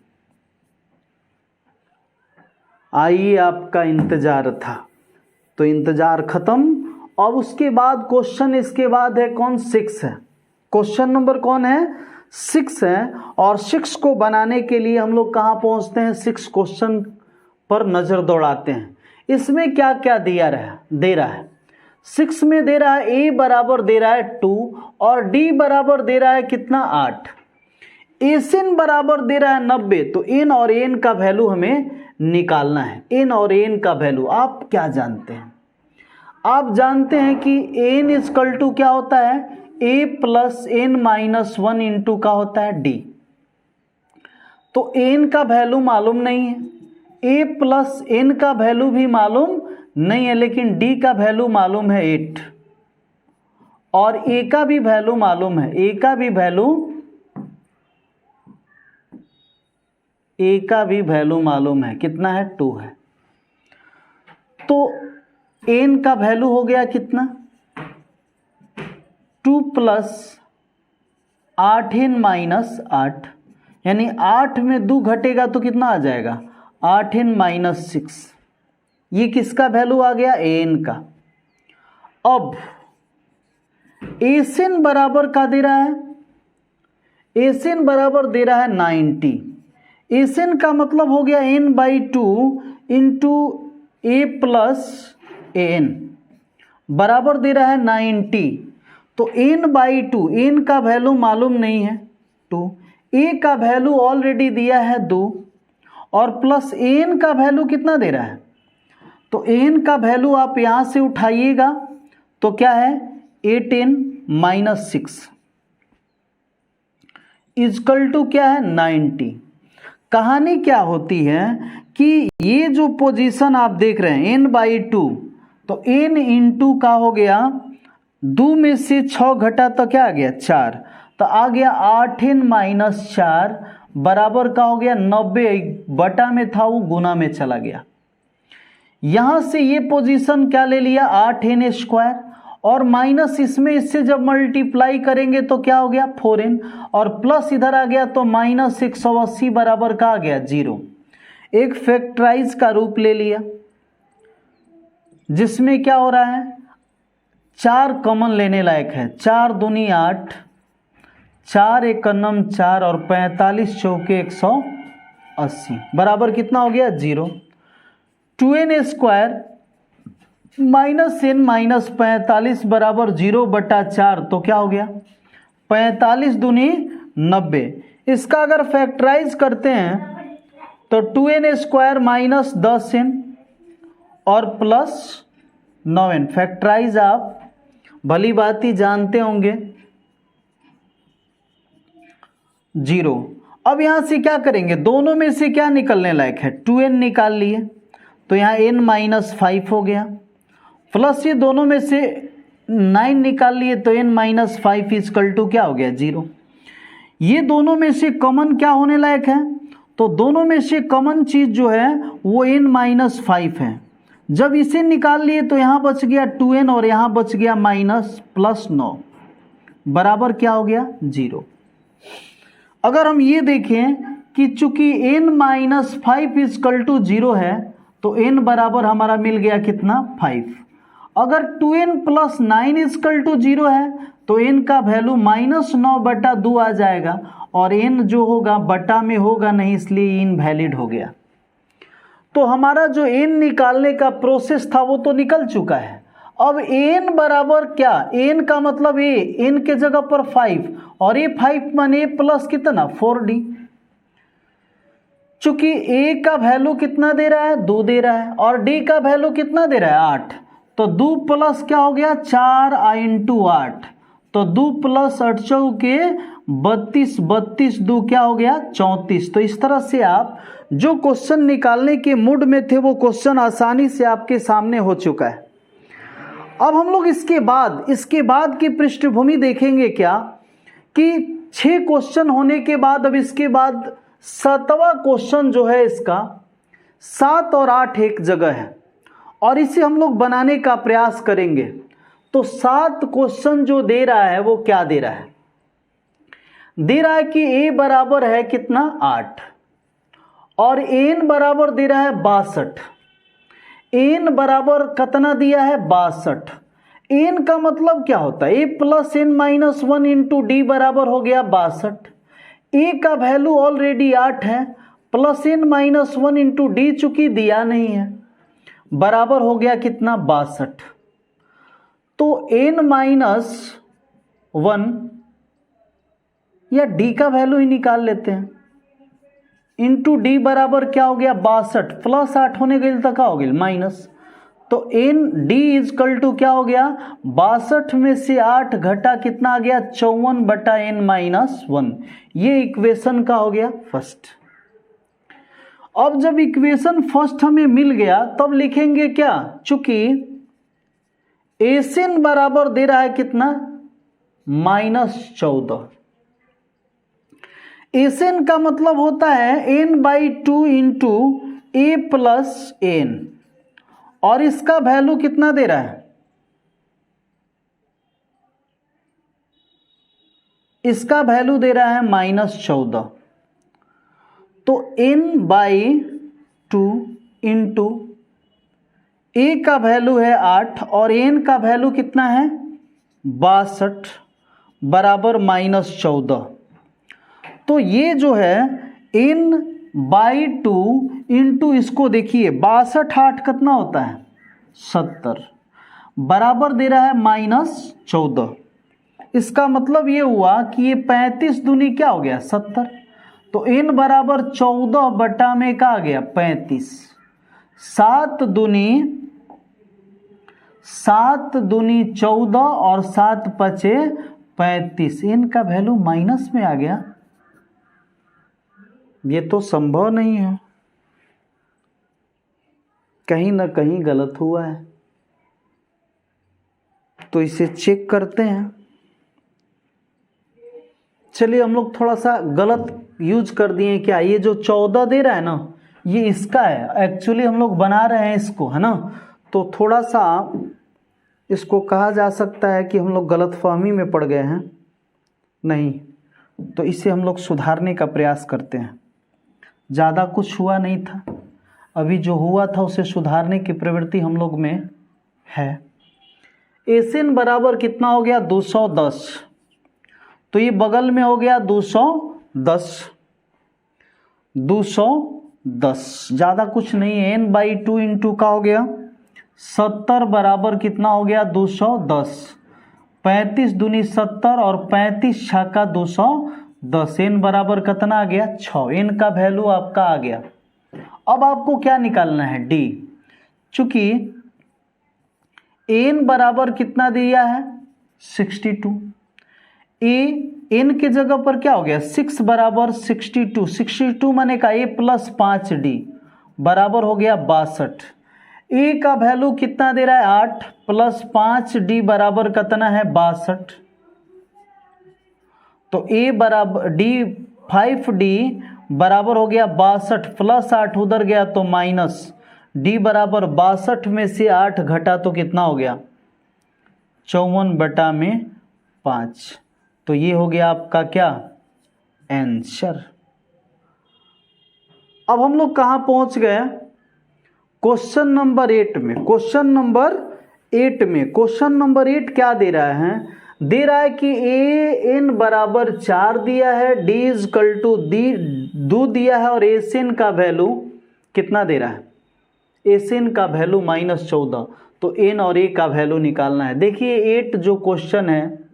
आइए आपका इंतजार था तो इंतजार खत्म। अब उसके बाद क्वेश्चन इसके बाद है कौन 6 है, क्वेश्चन नंबर कौन है 6 है। और 6 को बनाने के लिए हम लोग कहाँ पहुँचते हैं 6 क्वेश्चन पर नज़र दौड़ाते हैं। इसमें क्या क्या दे रहा है 6 में दे रहा है a बराबर दे रहा है 2 और d बराबर दे रहा है कितना 8, एसिन बराबर दे रहा है 90। तो n और n का वैल्यू हमें निकालना है। n और n का वैल्यू आप क्या जानते हैं, आप जानते हैं कि n इजकल टू क्या होता है a plus n minus 1 into का होता है d। तो n का वैल्यू मालूम नहीं है, a प्लस n का वैल्यू भी मालूम नहीं है, लेकिन d का वैल्यू मालूम है 8 और a का भी वैल्यू मालूम है, a का भी वैल्यू मालूम है कितना है 2 है। तो n का वैल्यू हो गया कितना 2 प्लस 8n माइनस 8, यानी 8 में 2 घटेगा तो कितना आ जाएगा 8n माइनस 6। ये किसका वैल्यू आ गया an का। अब एसिन बराबर का दे रहा है, एसिन बराबर दे रहा है 90। एसिन का मतलब हो गया n/2 into a plus an बराबर दे रहा है 90। तो n/2 n का वैल्यू मालूम नहीं है 2, a का वैल्यू ऑलरेडी दिया है 2 और प्लस an का वैल्यू कितना दे रहा है, तो n का वैल्यू आप यहां से उठाइएगा तो क्या है 8n माइनस 6 इजकल टू क्या है 90। कहानी क्या होती है कि ये जो पोजीशन आप देख रहे हैं n/2, तो n इंटू का हो गया 2 में से 6 घटा तो क्या आ गया 4, तो आ गया 8n-4 बराबर का हो गया 90, बटा में था वो गुना में चला गया। यहां से ये पोजीशन क्या ले लिया 8n² और माइनस इसमें इससे जब मल्टीप्लाई करेंगे तो क्या हो गया 4n और प्लस इधर आ गया तो -180 बराबर का आ गया 0। एक फैक्टराइज का रूप ले लिया जिसमें क्या हो रहा है 4 कॉमन लेने लायक है, 4 दूनी 8, 4 एक 4 और 45 चौके 180 बराबर कितना हो गया 0। 2n² -n-45 बराबर 0/4 तो क्या हो गया 45 दूनी 90। इसका अगर फैक्टराइज करते हैं तो 2n² -10n और प्लस 9n, फैक्टराइज आप भली बात ही जानते होंगे 0। अब यहां से क्या करेंगे, दोनों में से क्या निकलने लायक है 2n निकाल लिए तो यहां n-5 हो गया, प्लस ये दोनों में से 9 निकाल लिए तो n-5 इक्वल टू क्या हो गया 0। ये दोनों में से कॉमन क्या होने लायक है, तो दोनों में से कॉमन चीज जो है वो n-5 है। जब इसे निकाल लिए तो यहां बच गया 2n और यहां बच गया -+9 बराबर क्या हो गया 0। अगर हम ये देखें कि चूंकि n-5 इक्वल टू 0 है तो n बराबर हमारा मिल गया कितना 5। अगर 2n + 9 इक्वल टू 0 है तो n का वैल्यू -9/2 आ जाएगा और n जो होगा बटा में होगा नहीं, इसलिए इनवैलिड हो गया। तो हमारा जो n निकालने का प्रोसेस था वो तो निकल चुका है। अब n बराबर क्या, n का मतलब a, n के जगह पर 5 और ये 5 माने प्लस कितना 4d। चूंकि a का वैल्यू कितना दे रहा है 2 दे रहा है और d का वैल्यू कितना दे रहा है 8, तो 2 प्लस क्या हो गया 4 × 8, तो 2 + 8 चौके 32, 32 2 क्या हो गया 34। तो इस तरह से आप जो क्वेश्चन निकालने के मूड में थे वो क्वेश्चन आसानी से आपके सामने हो चुका है। अब हम लोग इसके बाद की पृष्ठभूमि देखेंगे क्या कि 6 क्वेश्चन होने के बाद अब इसके बाद 7वां क्वेश्चन जो है इसका 7 और 8 एक जगह है और इसे हम लोग बनाने का प्रयास करेंगे। तो 7 क्वेश्चन जो दे रहा है वो क्या दे रहा है, दे रहा है कि a बराबर है कितना 8 और n बराबर दे रहा है 62, n बराबर कितना दिया है 62। n का मतलब क्या होता है a + n-1 × d बराबर हो गया 62। a का वैल्यू ऑलरेडी 8 है, प्लस n-1 × d चूंकि दिया नहीं है बराबर हो गया कितना 62। तो n-1 या d का वैल्यू ही निकाल लेते हैं, इंटू डी बराबर क्या हो गया 62 प्लस 8 होने गई तो क्या हो गया माइनस, तो एन डी इजकल टू क्या हो गया 62 में से 8 घटा कितना आ गया 54/n-1। ये इक्वेशन का हो गया फर्स्ट। अब जब इक्वेशन फर्स्ट हमें मिल गया तब लिखेंगे क्या, चूंकि एन बराबर दे रहा है कितना -14। एन का मतलब होता है n/2 into a plus N, और इसका वैल्यू कितना दे रहा है, इसका वैल्यू दे रहा है -14। तो n/2 इंटू ए का वैल्यू है 8 और n का वैल्यू कितना है 62 बराबर -14। तो ये जो है n/2 इंटू इसको देखिए 62 8 कितना होता है 70 बराबर दे रहा है -14। इसका मतलब ये हुआ कि ये 35 दूनी क्या हो गया 70। तो n बराबर 14 बटा में क्या आ गया 35। 7 दूनी 14 और 7 पचे 35। n का वैल्यू माइनस में आ गया, ये तो संभव नहीं है, कहीं ना कहीं गलत हुआ है। तो इसे चेक करते हैं। चलिए हम लोग थोड़ा सा गलत यूज कर दिए क्या, ये जो 14 दे रहा है ना ये इसका है, एक्चुअली हम लोग बना रहे हैं इसको, है ना। तो थोड़ा सा इसको कहा जा सकता है कि हम लोग गलतफहमी में पड़ गए हैं, नहीं तो इसे हम लोग सुधारने का प्रयास करते हैं। ज़्यादा कुछ हुआ नहीं था, अभी जो हुआ था उसे सुधारने की प्रवृत्ति हम लोग में है। एसएन बराबर कितना हो गया 210, तो ये बगल में हो गया 210, ज़्यादा कुछ नहीं है। n/2 इंटू का हो गया 70 बराबर कितना हो गया 210, 35 दूनी 70 और 35 छक्का 210, n बराबर कितना आ गया 6, n का वैल्यू आपका आ गया। अब आपको क्या निकालना है d, चूंकि n बराबर कितना दिया है 62, n के जगह पर क्या हो गया 6 बराबर 62, 62 माने का a प्लस 5d बराबर हो गया 62, a का वैल्यू कितना दे रहा है 8 प्लस 5d बराबर कितना है 62, तो a बराबर d 5d बराबर हो गया 62 प्लस 8 उधर गया तो माइनस, d बराबर 62 में से 8 घटा तो कितना हो गया 54/5, तो ये हो गया आपका क्या आंसर। अब हम लोग कहाँ पहुंच गए क्वेश्चन नंबर 8 में। क्वेश्चन नंबर 8 क्या दे रहा है, दे रहा है कि an बराबर 4 दिया है, d इजकल टू 2 दिया है और एसएन का वैल्यू कितना दे रहा है, एसएन का वैल्यू -14, तो n और a का वैल्यू निकालना है। देखिए 8 जो क्वेश्चन है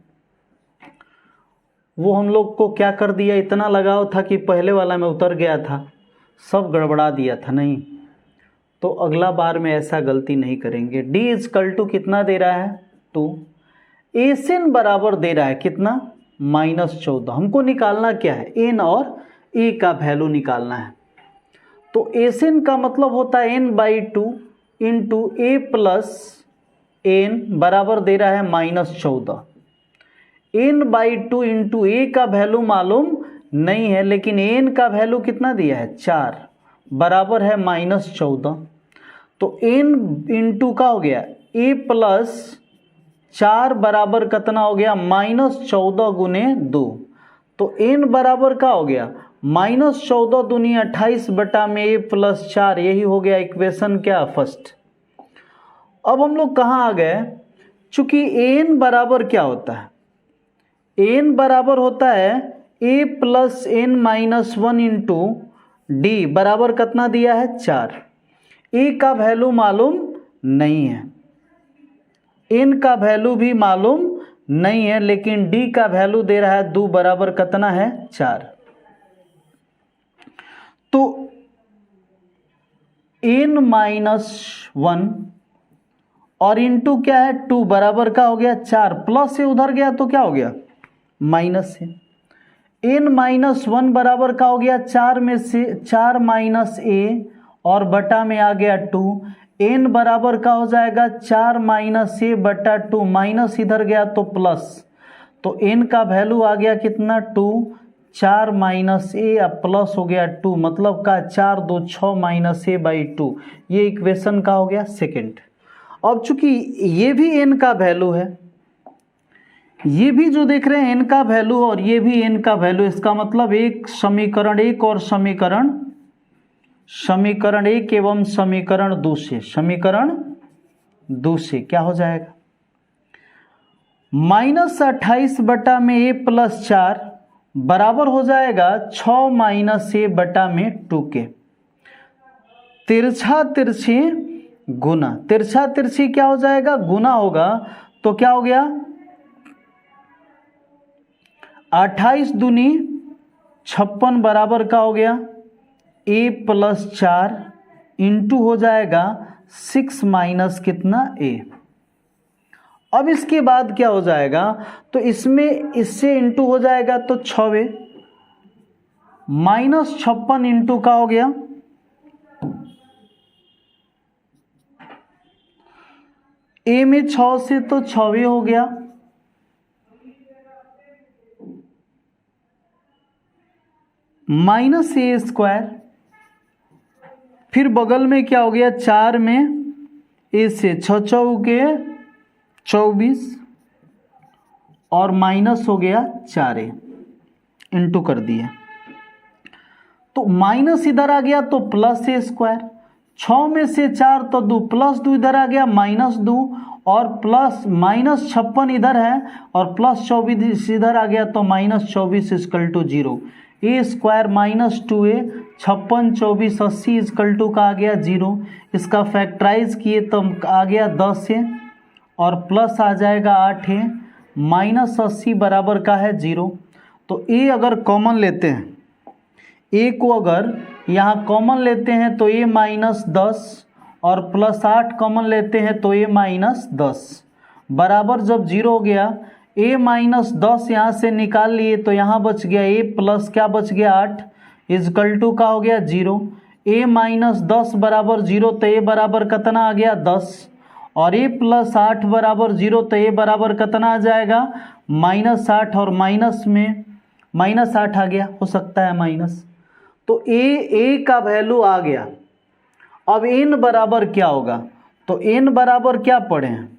वो हम लोग को क्या कर दिया, इतना लगाव था कि पहले वाला में उतर गया था, सब गड़बड़ा दिया था, नहीं तो अगला बार में ऐसा गलती नहीं करेंगे। d इजकल टू कितना दे रहा है 2, एसएन बराबर दे रहा है कितना -14, हमको निकालना क्या है n और a का वैल्यू निकालना है। तो एसएन का मतलब होता है n/2 into a plus n बराबर दे रहा है -14, n/2 इंटू a का वैल्यू मालूम नहीं है, लेकिन n का वैल्यू कितना दिया है 4 बराबर है -14, तो n इंटू का हो गया a प्लस 4 बराबर कितना हो गया -14 गुने 2, तो n बराबर का हो गया -14 दूनी 28 बटा में a प्लस 4, यही हो गया इक्वेशन क्या फर्स्ट। अब हम लोग कहाँ आ गए, चूंकि n बराबर क्या होता है, n बराबर होता है a plus n-1 into d बराबर कितना दिया है 4, a का वैल्यू मालूम नहीं है, n का वैल्यू भी मालूम नहीं है, लेकिन d का वैल्यू दे रहा है 2 बराबर कितना है 4, तो n-1 और इंटू क्या है 2 बराबर का हो गया 4, प्लस से उधर गया तो क्या हो गया माइनस है, n-1 बराबर का हो गया 4 में से 4 माइनस a और बटा में आ गया 2, n बराबर का हो जाएगा 4 माइनस a बटा 2, माइनस इधर गया तो प्लस, तो n का वैल्यू आ गया कितना 2, 4 माइनस a या प्लस हो गया 2, मतलब का 4 2 6 माइनस a/2, ये इक्वेशन का हो गया सेकंड। अब चूंकि ये भी n का वैल्यू है, ये भी जो देख रहे हैं n का वैल्यू और ये भी n का वैल्यू, इसका मतलब एक समीकरण 1 और समीकरण 1 एवं समीकरण 2 से क्या हो जाएगा -28 बटा में a प्लस 4 बराबर हो जाएगा 6 माइनस a बटा में 2 के, तिरछा तिरछी गुना, तिरछा तिरछी क्या हो जाएगा गुना होगा, तो क्या हो गया 28 दूनी 56 बराबर का हो गया a प्लस 4 इंटू हो जाएगा 6 माइनस कितना a। अब इसके बाद क्या हो जाएगा, तो इसमें इससे इंटू हो जाएगा तो 6 -56 इंटू का हो गया ए में 6 से तो 6 हो गया, माइनस ए स्क्वायर, फिर बगल में क्या हो गया 4 में ए से 6 चौके 24 और माइनस हो गया 4a, इंटू कर दिया तो माइनस इधर आ गया तो प्लस ए स्क्वायर, 6 में से 4 तो 2 प्लस 2 इधर आ गया माइनस 2 और प्लस माइनस 56 इधर है और प्लस 24 इधर आ गया तो minus 24 equal to 0। A square minus 2a 56 24 80 equal to का आ गया 0। इसका फैक्टराइज किए तो आ गया 10a और प्लस आ जाएगा 8a, माइनस 80 बराबर का है 0। तो a अगर कॉमन लेते हैं, a को अगर यहाँ कॉमन लेते हैं तो a माइनस 10 और प्लस 8 कॉमन लेते हैं तो a माइनस 10 बराबर जब 0 हो गया, a माइनस 10 यहाँ से निकाल लिए तो यहाँ बच गया a प्लस क्या बच गया 8 इजकल टू का हो गया 0। a माइनस 10 बराबर 0 तो a बराबर कितना आ गया 10 और a प्लस 8 बराबर 0 तो a बराबर कितना आ जाएगा माइनस 8 और माइनस में माइनस 8 आ गया, हो सकता है माइनस, तो a का वैल्यू आ गया। अब n बराबर क्या होगा, तो n बराबर क्या पढ़े हैं,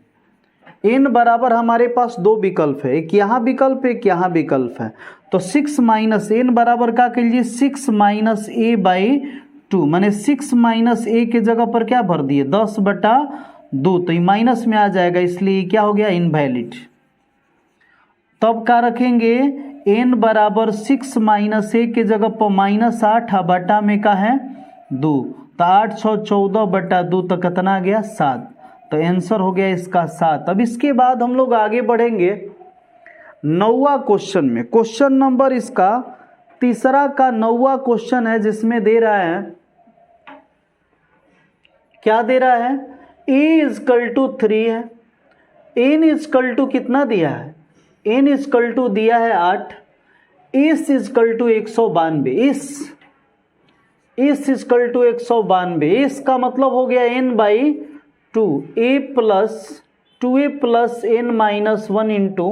n बराबर हमारे पास दो विकल्प है, एक यहाँ विकल्प एक यहाँ विकल्प है। तो 6 माइनस n बराबर क्या कर लीजिए 6 माइनस a बाई 2, मैंने 6 माइनस a के जगह पर क्या भर दिए 10/2, तो ये माइनस में आ जाएगा इसलिए क्या हो गया इनवैलिड। तब क्या रखेंगे n बराबर 6 माइनस a के जगह पर माइनस 8 बटा में का है 2, तो 8 6 14/2 तो कितना आ गया 7, तो आंसर हो गया इसका 7। अब इसके बाद हम लोग आगे बढ़ेंगे 9वां क्वेश्चन में। क्वेश्चन नंबर इसका तीसरा का 9वां क्वेश्चन है, जिसमें दे रहा है क्या दे रहा है a इजकल टू 3 है, n इजकल टू कितना दिया है n इजकल टू दिया है 8, इस इजकल टू 192, इस इजकल टू 192, इसका मतलब हो गया n by 2 a plus 2a plus n minus 1 into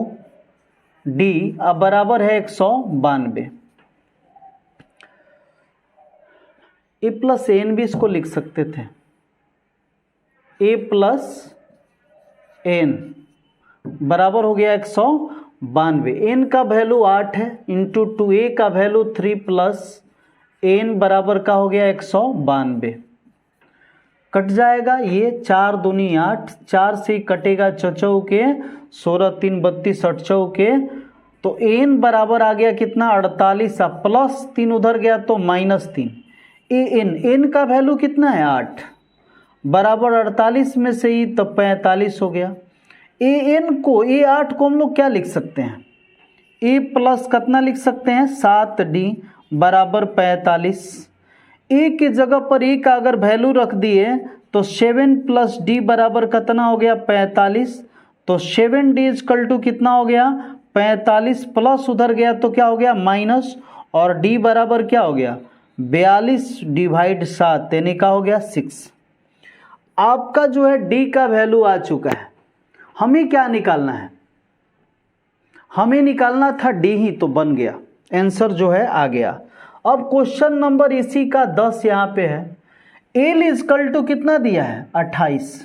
d अब बराबर है 192। a प्लस n भी इसको लिख सकते थे, a प्लस n बराबर हो गया 192, n का वैल्यू 8 है इंटू 2a का वैल्यू 3 प्लस n बराबर का हो गया 192, कट जाएगा ये 4 दूनी 8, 4 से कटेगा चौचौ के 16 3 32 8 चौके, तो n बराबर आ गया कितना 48, प्लस 3 उधर गया तो माइनस 3, n का वैल्यू कितना है 8 बराबर 48 में से ही तो 45 हो गया। a8 को हम लोग क्या लिख सकते हैं a प्लस कितना लिख सकते हैं 7d बराबर 45, a के जगह पर a का अगर वैल्यू रख दिए तो 7 प्लस d बराबर कितना हो गया 45, तो 7d इक्वल टू कितना हो गया 45 प्लस उधर गया तो क्या हो गया माइनस, और d बराबर क्या हो गया 42 डिवाइड 7 यानी का हो गया 6। आपका जो है d का वैल्यू आ चुका है, हमें क्या निकालना है, हमें निकालना था d ही, तो बन गया आंसर जो है आ गया। अब क्वेश्चन नंबर इसी का 10 यहाँ पे है, एल इजकल टू कितना दिया है 28,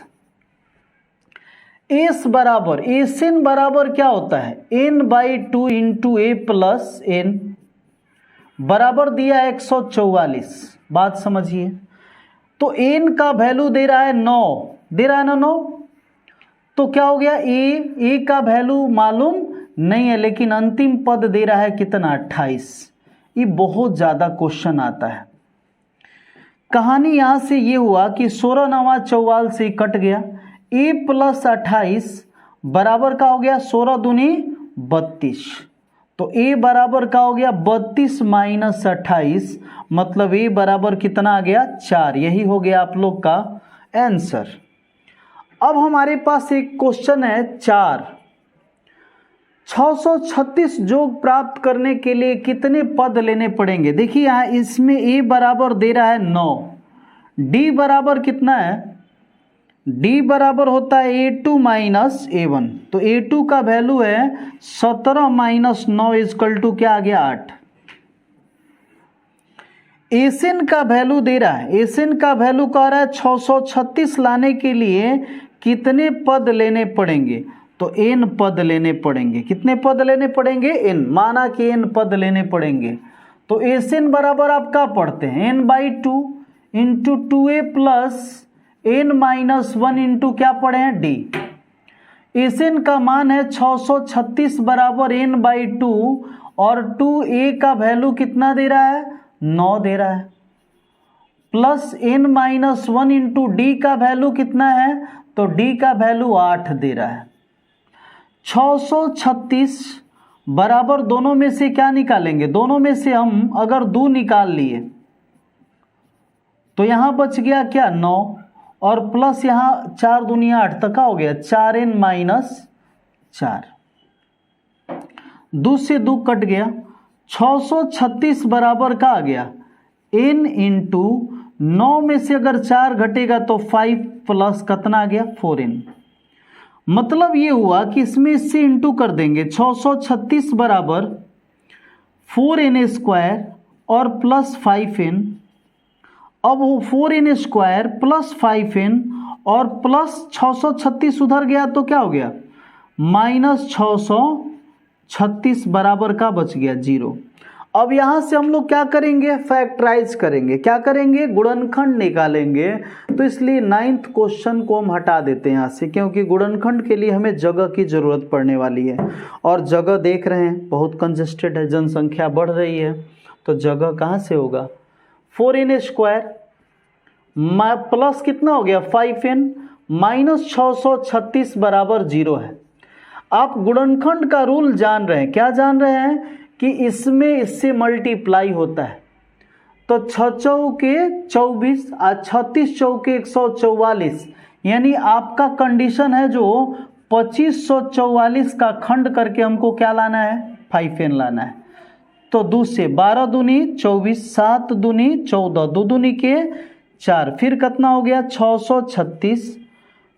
एस बराबर एन बराबर क्या होता है n by 2 into a plus n बराबर दिया है 144, बात समझिए। तो n का वैल्यू दे रहा है 9, दे रहा है ना 9, तो क्या हो गया a का वैल्यू मालूम नहीं है, लेकिन अंतिम पद दे रहा है कितना 28। ये बहुत ज़्यादा क्वेश्चन आता है। कहानी यहाँ से ये हुआ कि 16 9 44 से कट गया, a प्लस 28 बराबर का हो गया 16 दूनी 32, तो a बराबर का हो गया 32 माइनस 28, मतलब a बराबर कितना आ गया 4। यही हो गया आप लोग का आंसर। अब हमारे पास एक क्वेश्चन है 4, 636 जोग प्राप्त करने के लिए कितने पद लेने पड़ेंगे। देखिए यहाँ इसमें a बराबर दे रहा है 9, d बराबर कितना है डी बराबर होता है A2 माइनस A1, तो A2 का वैल्यू है 17 माइनस 9 इजकल टू क्या आ गया 8। एसिन का वैल्यू दे रहा है, एसिन का वैल्यू कह रहा है 636 लाने के लिए कितने पद लेने पड़ेंगे, तो n पद लेने पड़ेंगे। कितने पद लेने पड़ेंगे? n, माना कि n पद लेने पड़ेंगे। तो एसिन बराबर आप क्या पढ़ते हैं, n/2 into 2a plus n minus 1 into क्या पढ़े हैं d। एसिन का मान है 636 बराबर n/2 और 2a का वैल्यू कितना दे रहा है, 9 दे रहा है, plus n minus 1 into d का वैल्यू कितना है, तो डी का वैल्यू 8 दे रहा है। 636 बराबर दोनों में से क्या निकालेंगे, दोनों में से हम अगर 2 निकाल लिए तो यहां बच गया क्या 9 और प्लस यहां 4 दूनिया 8 तक हो गया 4n माइनस 4, 2 से 2 कट गया। 636 बराबर का आ गया n इंटू 9 में से अगर 4 घटेगा तो 5 प्लस कितना आ गया 4n। मतलब ये हुआ कि इसमें इससे इंटू कर देंगे, 636 बराबर 4n स्क्वायर और प्लस 5n। अब वो 4n स्क्वायर प्लस 5n और प्लस 636 उधर गया तो क्या हो गया माइनस 636 बराबर का बच गया 0। अब यहां से हम लोग क्या करेंगे, फैक्टराइज करेंगे। क्या करेंगे, गुणनखंड निकालेंगे। तो इसलिए 9th क्वेश्चन को हम हटा देते हैं यहां से, क्योंकि गुणनखंड के लिए हमें जगह की जरूरत पड़ने वाली है और जगह देख रहे हैं बहुत कंजेस्टेड है, जनसंख्या बढ़ रही है, तो जगह कहां से होगा। 4n स्क्वायर प्लस कितना हो गया 5n माइनस 636 बराबर 0 है। आप गुणनखंड का रूल जान रहे हैं, क्या जान रहे हैं कि इसमें इससे मल्टीप्लाई होता है। तो 6 चौके 24 और 36 चौके 144, यानी आपका कंडीशन है जो 2544 का खंड करके हमको क्या लाना है 5n लाना है। तो 2 से 12 दूनी 24, 7 दूनी 14, 2 दूनी के 4, फिर कितना हो गया 636,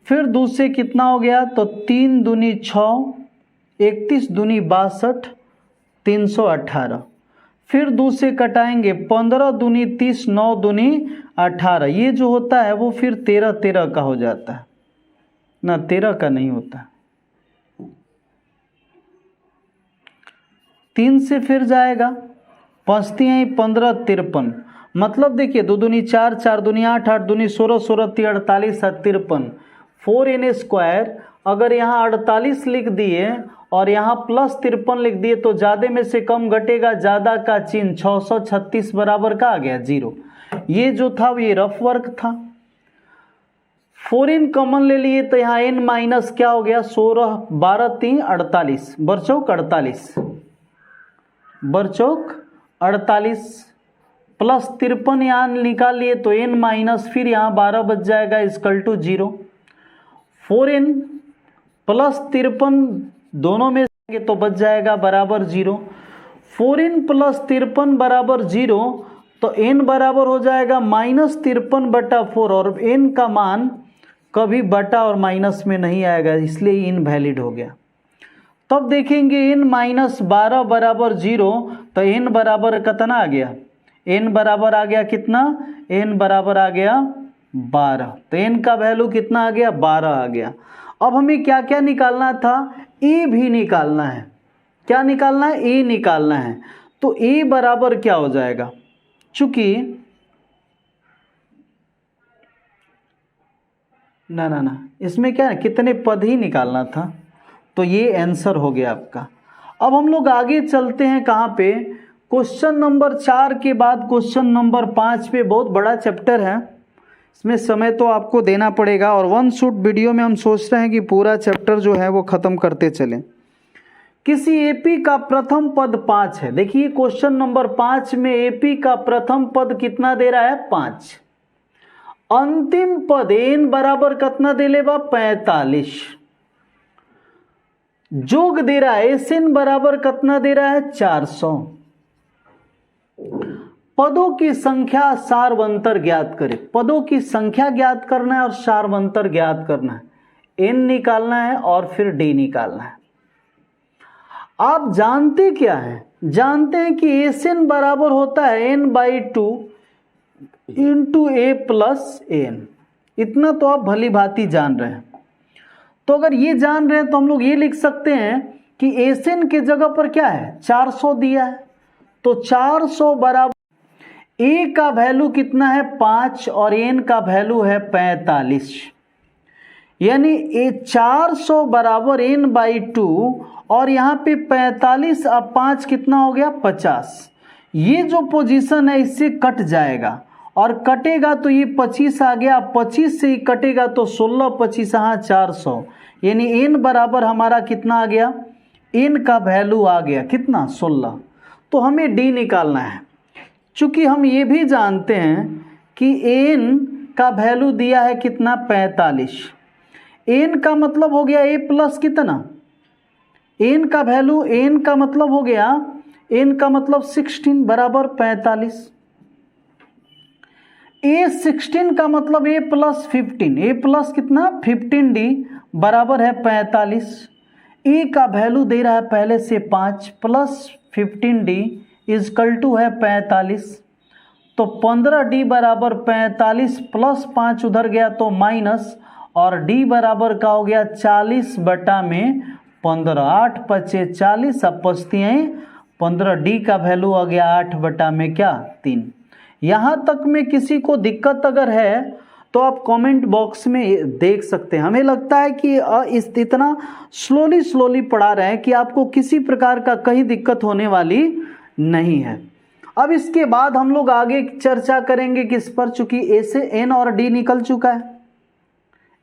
फिर 2 से कितना हो गया तो 3 दूनी 6, 31 दूनी 62, 318, फिर 2 से कटाएंगे 15 दूनी 30, 9 दूनी 18, ये जो होता है वो फिर 13 का हो जाता है ना, 13 का नहीं होता। 3 से फिर जाएगा 5 हैं 15, 53, मतलब देखिए 2 दूनी 4, 4 दूनी 8, 8 दूनी 16, 16 3 48 53। 4n स्क्वायर अगर यहाँ 48 लिख दिए और यहाँ प्लस 53 लिख दिए तो ज़्यादा में से कम घटेगा, ज़्यादा का चिन्ह 636 बराबर का आ गया 0। ये जो था ये रफ वर्क था। 4n कॉमन ले लिए तो यहाँ n माइनस क्या हो गया 16, 12 3 48, बरचौक 48, बरचौक 48 प्लस 53 यहाँ निकाल लिए तो n माइनस फिर यहाँ 12 बच जाएगा इक्वल टू 0। 4n प्लस 53 दोनों में तो बच जाएगा बराबर 0। 4n प्लस 53 बराबर 0, तो n बराबर हो जाएगा माइनस 53/4 और n का मान कभी बटा और माइनस में नहीं आएगा, इसलिए इनवैलिड हो गया। तब देखेंगे n माइनस 12 बराबर 0, तो n बराबर कितना आ गया, n बराबर आ गया कितना, n बराबर आ गया 12, तो n का वैल्यू कितना आ गया 12 आ गया। अब हमें क्या क्या निकालना था, a भी निकालना है। क्या निकालना है, a निकालना है। तो a बराबर क्या हो जाएगा, चूंकि ना इसमें क्या है कितने पद ही निकालना था, तो ये आंसर हो गया आपका। अब हम लोग आगे चलते हैं कहाँ पे, क्वेश्चन नंबर 4 के बाद क्वेश्चन नंबर 5 पे। बहुत बड़ा चैप्टर है, इसमें समय तो आपको देना पड़ेगा और 1 शॉट वीडियो में हम सोच रहे हैं कि पूरा चैप्टर जो है वो ख़त्म करते चलें। किसी एपी का प्रथम पद 5 है। देखिए क्वेश्चन नंबर 5 में एपी का प्रथम पद कितना दे रहा है 5, अंतिम पद n बराबर कितना दे लेगा 45, जोग दे रहा है SN बराबर कितना दे रहा है 400, पदों की संख्या सार्वंतर ज्ञात करें। पदों की संख्या ज्ञात करना है और सार्वंतर ज्ञात करना है। n निकालना है और फिर d निकालना है। आप जानते क्या है? जानते हैं कि Sn बराबर होता है n/2 into a plus n। इतना तो आप भली भांति जान रहे हैं। तो अगर ये जान रहे हैं तो हम लोग ये लिख सकते हैं कि Sn के जगह पर क्या है? 400 दिया है, तो 400 बराबर a का वैल्यू कितना है? 5 और n का वैल्यू है 45। यानी 400 बराबर n/2 और यहाँ पे 45, अब 5 कितना हो गया? 50। ये जो पोजीशन है इससे कट जाएगा और कटेगा तो ये 25 आ गया। 25 से ही कटेगा तो 16 25 हाँ 400, यानी n बराबर हमारा कितना आ गया? n का वैल्यू आ गया कितना? 16। तो हमें d निकालना है। चूंकि हम ये भी जानते हैं कि n का वैल्यू दिया है कितना? 45। n का मतलब हो गया a प्लस कितना? n का वैल्यू, n का मतलब हो गया, n का मतलब 16 बराबर 45। a16 का मतलब a प्लस 15, a प्लस कितना? 15d बराबर है 45। a का वैल्यू दे रहा है पहले से 5 प्लस 15d इजकल टू है 45। तो 15d बराबर 45 प्लस 5 उधर गया तो माइनस, और d बराबर का हो गया 40 बटा में 15। 8 पचे 40, अब पचती हैं 15। d का वैल्यू आ गया 8 बटा में क्या? 3। यहाँ तक में किसी को दिक्कत अगर है तो आप कमेंट बॉक्स में देख सकते हैं। हमें लगता है कि इतना स्लोली पढ़ा रहे हैं कि आपको किसी प्रकार का कहीं दिक्कत होने वाली नहीं है। अब इसके बाद हम लोग आगे चर्चा करेंगे किस पर? चूंकि ए से n और d निकल चुका है,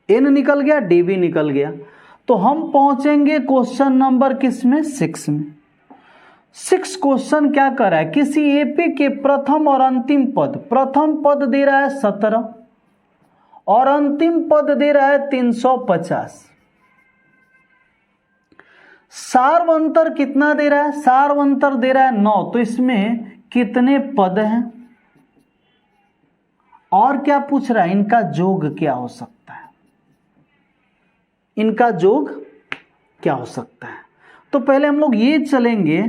n निकल गया, d भी निकल गया, तो हम पहुंचेंगे क्वेश्चन नंबर किस में? 6 में। 6 क्वेश्चन क्या कर रहा है? किसी एपी के प्रथम और अंतिम पद, प्रथम पद दे रहा है 17 और अंतिम पद दे रहा है 350। सार्वंतर कितना दे रहा है? सार्वंतर दे रहा है 9। तो इसमें कितने पद हैं और क्या पूछ रहा है? इनका योग क्या हो सकता है? इनका योग क्या हो सकता है? तो पहले हम लोग ये चलेंगे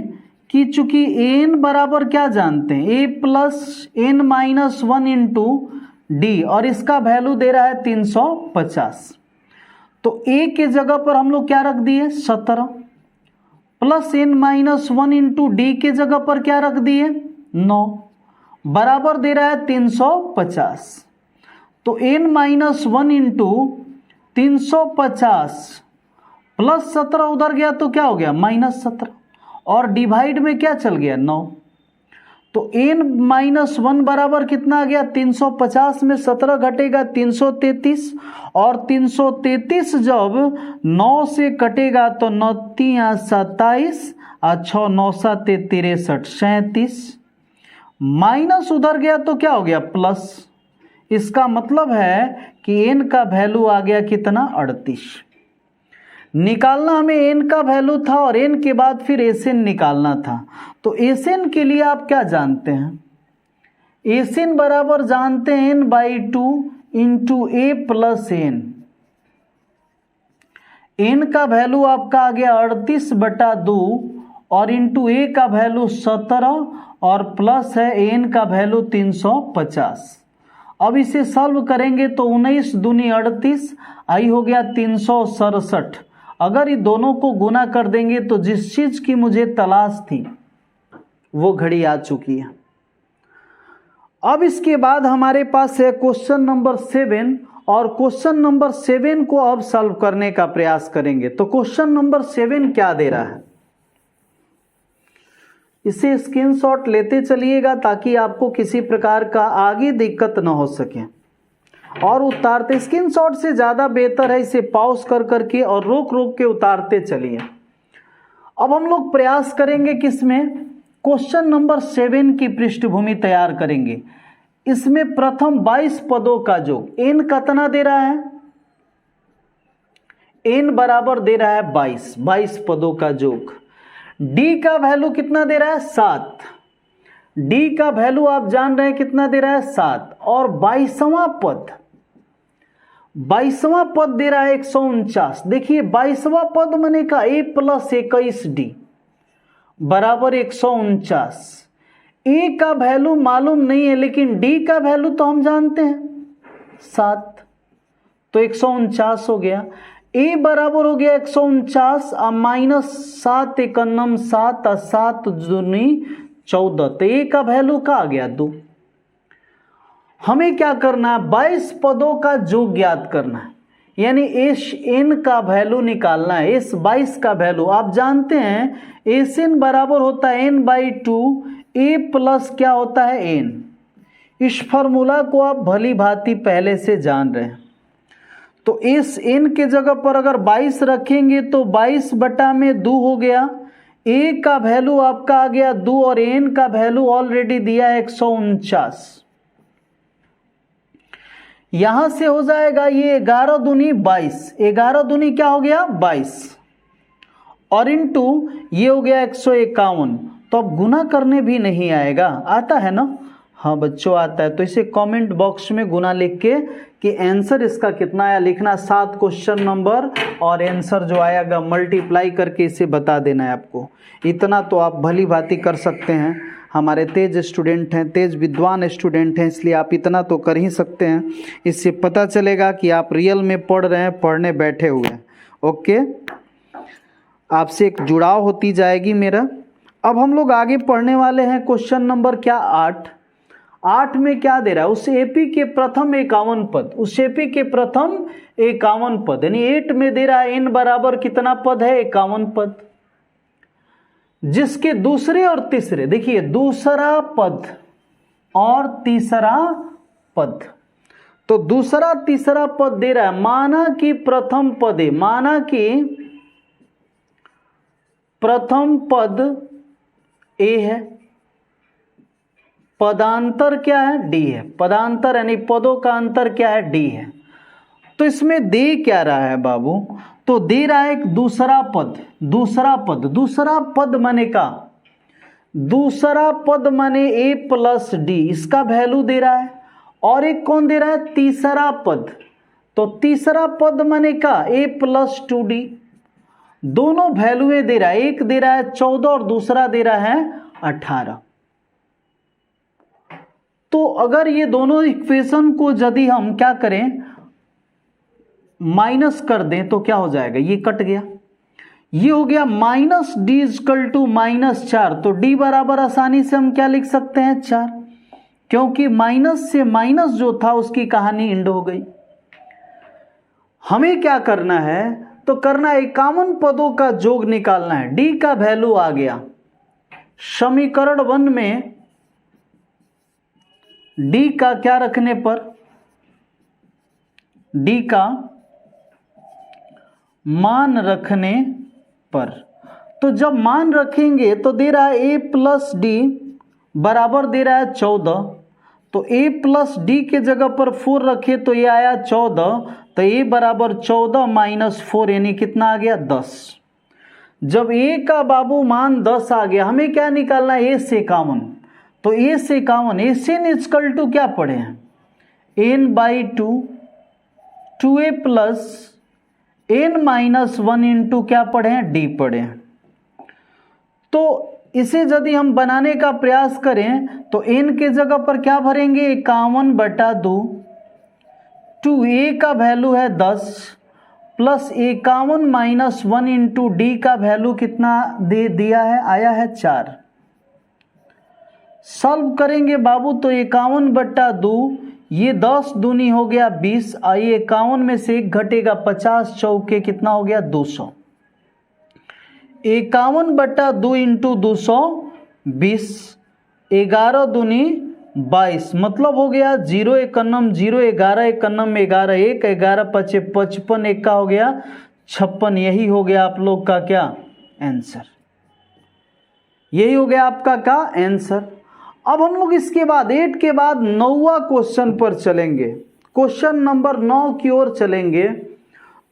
कि चूंकि n बराबर क्या जानते हैं? a plus n-1 into D, और इसका वैल्यू दे रहा है 350। तो a के जगह पर हम लोग क्या रख दिए? 17 प्लस n-1 इंटू डी के जगह पर क्या रख दिए? 9 बराबर दे रहा है 350। तो n-1 इंटू 350 प्लस 17 उधर गया तो क्या हो गया? -17, और डिवाइड में क्या चल गया? 9। तो n-1 बराबर कितना आ गया? 350 में 17 घटेगा 333, और 333 जब 9 से कटेगा तो 9 3 27 और 6 9 7 63 37, माइनस उधर गया तो क्या हो गया? प्लस। इसका मतलब है कि n का वैल्यू आ गया कितना? 38। निकालना हमें n का वैल्यू था और n के बाद फिर Sn निकालना था। तो Sn के लिए आप क्या जानते हैं? Sn बराबर जानते हैं n/2 into a plus n। n का वैल्यू आपका आ गया 38 बटा 2 और इंटू a का वैल्यू 17 और प्लस है n का वैल्यू 350। अब इसे सॉल्व करेंगे तो 19 दूनी 38, आई हो गया 367। अगर ये दोनों को गुना कर देंगे तो जिस चीज की मुझे तलाश थी वो घड़ी आ चुकी है। अब इसके बाद हमारे पास है क्वेश्चन नंबर 7, और क्वेश्चन नंबर 7 को अब सॉल्व करने का प्रयास करेंगे। तो क्वेश्चन नंबर 7 क्या दे रहा है? इसे स्क्रीनशॉट लेते चलिएगा ताकि आपको किसी प्रकार का आगे दिक्कत न हो सके, और उतारते स्क्रीनशॉट से ज़्यादा बेहतर है इसे पॉज कर करके और रोक रोक के उतारते चलिए। अब हम लोग प्रयास करेंगे किसमें? क्वेश्चन नंबर 7 की पृष्ठभूमि तैयार करेंगे। इसमें प्रथम 22 पदों का योग, n कितना दे रहा है? n बराबर दे रहा है 22 पदों का योग। d का वैल्यू कितना दे रहा है? 7। डी का वैल्यू आप जान रहे हैं कितना दे रहा है 7, और 22वां पद दे रहा है 149। देखिए 22वां पद माने का a प्लस 21d बराबर 149। ए का वैल्यू मालूम नहीं है, लेकिन डी का वैल्यू तो हम जानते हैं 7, तो 149 हो गया। ए बराबर हो गया 149 और -7 एकन्नम 7 और 7 दूनी 14, तो ए का वैल्यू का आ गया 2। हमें क्या करना है, 22 पदों का योग ज्ञात करना है, यानी एस एन का वैल्यू निकालना है। इस 22 का वैल्यू आप जानते हैं एस एन बराबर होता है n/2, ए प्लस क्या होता है एन। इस फॉर्मूला को आप भली भांति पहले से जान रहे हैं। तो इस एन के जगह पर अगर 22 रखेंगे तो 22/2 हो गया। ए का वैल्यू आपका आ गया 2 और एन का वैल्यू ऑलरेडी दिया है 149। यहां से हो जाएगा ये 11 दूनी 22, 11 दूनी क्या हो गया 22, और इनटू ये हो गया 151। तो अब गुना करने भी नहीं आएगा, आता है ना? हाँ बच्चों आता है। तो इसे कमेंट बॉक्स में गुना लिख के कि आंसर इसका कितना आया लिखना, 7 क्वेश्चन नंबर, और आंसर जो आएगा मल्टीप्लाई करके इसे बता देना है आपको। इतना तो आप भली भांति कर सकते हैं, हमारे तेज स्टूडेंट हैं, तेज विद्वान स्टूडेंट हैं, इसलिए आप इतना तो कर ही सकते हैं। इससे पता चलेगा कि आप रियल में पढ़ रहे हैं, पढ़ने बैठे हुए हैं। ओके, आपसे एक जुड़ाव होती जाएगी मेरा। अब हम लोग आगे पढ़ने वाले हैं क्वेश्चन नंबर क्या 8 में क्या दे रहा है, उस एपी के प्रथम 51 पद, उस एपी के प्रथम 51 पद, यानी 8 में दे रहा है n बराबर कितना पद है 51 पद, जिसके दूसरे और तीसरे, देखिए दूसरा पद और तीसरा पद, तो दूसरा तीसरा पद दे रहा है। माना कि प्रथम पद है, माना कि प्रथम पद ए है, पदांतर क्या है डी है, पदांतर यानी पदों का अंतर क्या है डी है। तो इसमें दे क्या रहा है बाबू, तो दे रहा है एक दूसरा पद, दूसरा पद माने का, दूसरा पद माने ए प्लस डी, इसका वैल्यू दे रहा है। और एक कौन दे रहा है तीसरा पद, तो तीसरा पद माने का ए प्लस 2d, दोनों वैल्यूए दे रहा है, एक दे रहा है 14 और दूसरा दे रहा है 18। तो अगर ये दोनों इक्वेशन को यदि हम क्या करें माइनस कर दें तो क्या हो जाएगा, ये कट गया, ये हो गया -d = -4। तो d बराबर आसानी से हम क्या लिख सकते हैं 4, क्योंकि माइनस से माइनस जो था उसकी कहानी एंड हो गई। हमें क्या करना है, तो करना 51 पदों का योग निकालना है। d का वैल्यू आ गया समीकरण 1 में, d का क्या रखने पर, d का मान रखने पर, तो जब मान रखेंगे तो दे रहा है a प्लस डी बराबर दे रहा है 14, तो a प्लस डी के जगह पर 4 रखे तो ये आया 14, तो a बराबर 14 - 4 यानी कितना आ गया 10। जब a का बाबू मान 10 आ गया, हमें क्या निकालना है a से 51, तो a से 51 एन = क्या पढ़े हैं n/2 2a plus n-1 into क्या पढ़े हैं d पढ़े हैं। तो इसे यदि हम बनाने का प्रयास करें तो n के जगह पर क्या भरेंगे 51/2, 2a का वैल्यू है 10 प्लस 51 - 1 इंटू डी का वैल्यू कितना दे दिया है, आया है 4। सॉल्व करेंगे बाबू तो 51/2, ये 10 दूनी हो गया 20, आइए 51 में से 1 घटेगा 50 चौके कितना हो गया 200, 51/2 इंटू 220, 11 दूनी 22, मतलब हो गया 0 एकन्नम 0, 11 एकन्नम 11, 1 11 5 55, 1 का हो गया 56। यही हो गया आप लोग का क्या आंसर, यही हो गया आपका का आंसर। अब हम लोग इसके बाद 8 के बाद 9वां क्वेश्चन पर चलेंगे, क्वेश्चन नंबर 9 की ओर चलेंगे।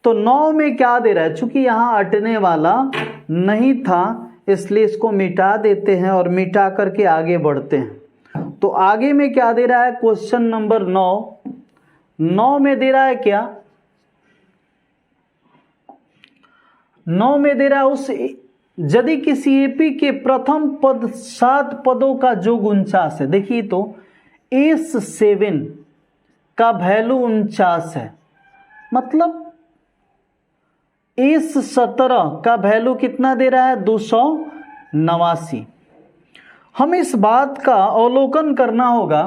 तो 9 में क्या दे रहा है, चूंकि यहाँ हटने वाला नहीं था इसलिए इसको मिटा देते हैं और मिटा करके आगे बढ़ते हैं। तो आगे में क्या दे रहा है, क्वेश्चन नंबर 9 में दे रहा है क्या, 9 में दे रहा है उस यदि किसी एपी के प्रथम पद 7 पदों का योग 49 है। देखिए तो S7 का वैल्यू 49 है, मतलब S17 का वैल्यू कितना दे रहा है, 289। हम इस बात का अवलोकन करना होगा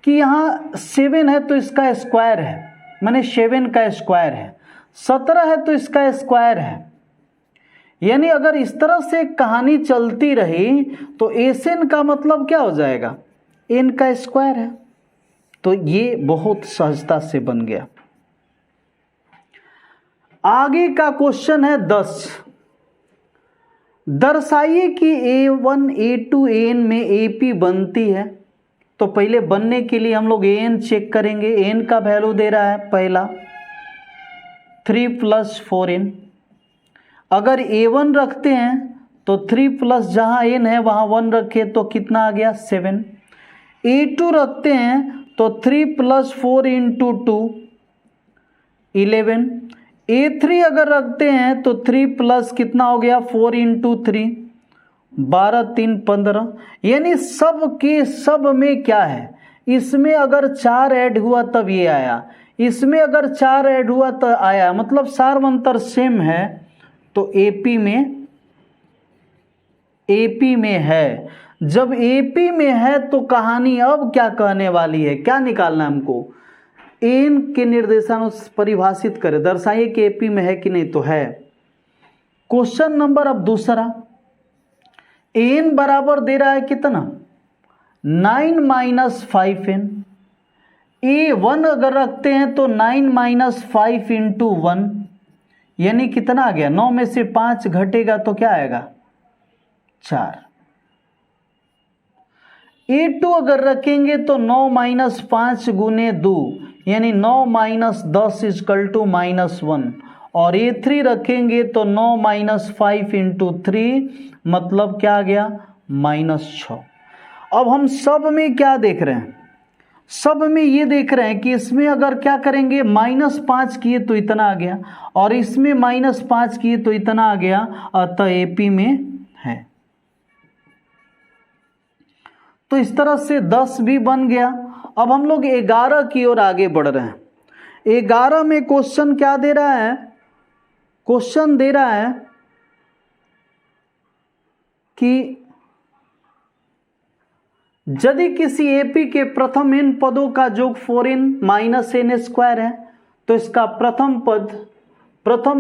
कि यहाँ 7 है तो इसका स्क्वायर है, माने 7 का स्क्वायर है, 17 है तो इसका स्क्वायर है। यानी अगर इस तरह से कहानी चलती रही तो Sn का मतलब क्या हो जाएगा, n का स्क्वायर है। तो ये बहुत सहजता से बन गया। आगे का क्वेश्चन है 10, दर्शाइए कि A1 A2 AN में AP बनती है। तो पहले बनने के लिए हम लोग AN चेक करेंगे। AN का वैल्यू दे रहा है पहला 3 + 4n। अगर A1 रखते हैं तो 3 प्लस जहाँ n है वहाँ 1 रखे तो कितना आ गया, 7। A2 रखते हैं तो 3 + 4 × 2 11। A3 अगर रखते हैं तो 3 प्लस कितना हो गया, 4 × 3 12 3 15। यानी सब के सब में क्या है, इसमें अगर 4 ऐड हुआ तब ये आया, इसमें अगर 4 ऐड हुआ तो आया, मतलब सार अंतर सेम है। तो AP में है। जब AP में है तो कहानी अब क्या कहने वाली है, क्या निकालना है हमको, एन के निर्देशानुसार परिभाषित करें, दर्शाइए कि AP में है कि नहीं, तो है। क्वेश्चन नंबर अब दूसरा, एन बराबर दे रहा है कितना, 9 - 5n। A1 अगर रखते हैं तो 9 - 5 × 1 यानी कितना आ गया, 9 में से 5 घटेगा तो क्या आएगा, 4। A2 अगर रखेंगे तो 9 - 5 × 2 यानी 9 - 10 = -1। और A3 रखेंगे तो 9 - 5 × 3 मतलब क्या आ गया, -6। अब हम सब में क्या देख रहे हैं, सब में ये देख रहे हैं कि इसमें अगर क्या करेंगे, -5 किए तो इतना आ गया, और इसमें -5 किए तो इतना आ गया, अतः AP में है। तो इस तरह से 10 भी बन गया। अब हम लोग 11 की ओर आगे बढ़ रहे हैं। 11 में क्वेश्चन क्या दे रहा है, क्वेश्चन दे रहा है कि यदि किसी AP के प्रथम n पदों का योग 4n - n² है तो इसका प्रथम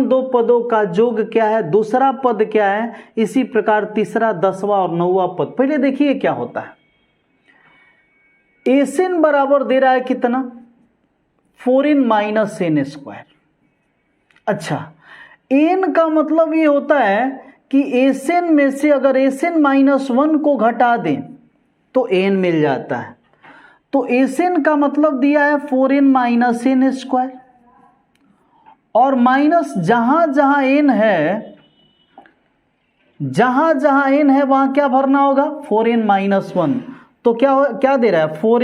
2 पदों का योग क्या है, दूसरा पद क्या है, इसी प्रकार तीसरा, 10वां और 9वां पद। पहले देखिए क्या होता है, Sn बराबर दे रहा है कितना, 4n - n²। अच्छा, n का मतलब ये होता है कि Sn में से अगर Sn -1 को घटा दें तो n मिल जाता है। तो Sn का मतलब दिया है 4n - n², और माइनस जहां जहां n है, जहां जहां n है वहां क्या भरना होगा, 4n - 1। तो क्या दे रहा है, 4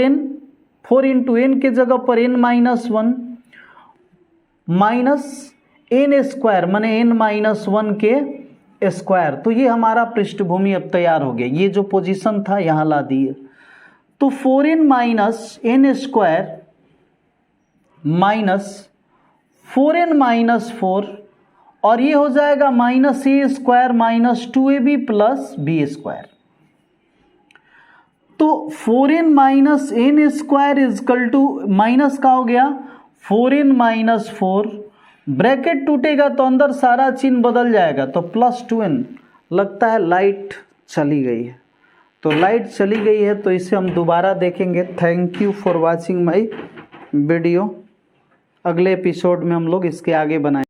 × n के जगह पर n - 1 माइनस n² माने n - 1 के स्क्वायर। तो ये हमारा पृष्ठभूमि अब तैयार हो गया, ये जो पोजीशन था यहां ला दिए। तो 4n - n² माइनस 4n - 4, और ये हो जाएगा -a² - 2ab + b²। तो 4n - n² माइनस का हो गया 4n - 4, ब्रैकेट टूटेगा तो अंदर सारा चिन्ह बदल जाएगा, तो +2n। लगता है लाइट चली गई है, तो लाइट चली गई है तो इसे हम दोबारा देखेंगे। Thank you for watching my video. अगले एपिसोड में हम लोग इसके आगे बनाएंगे।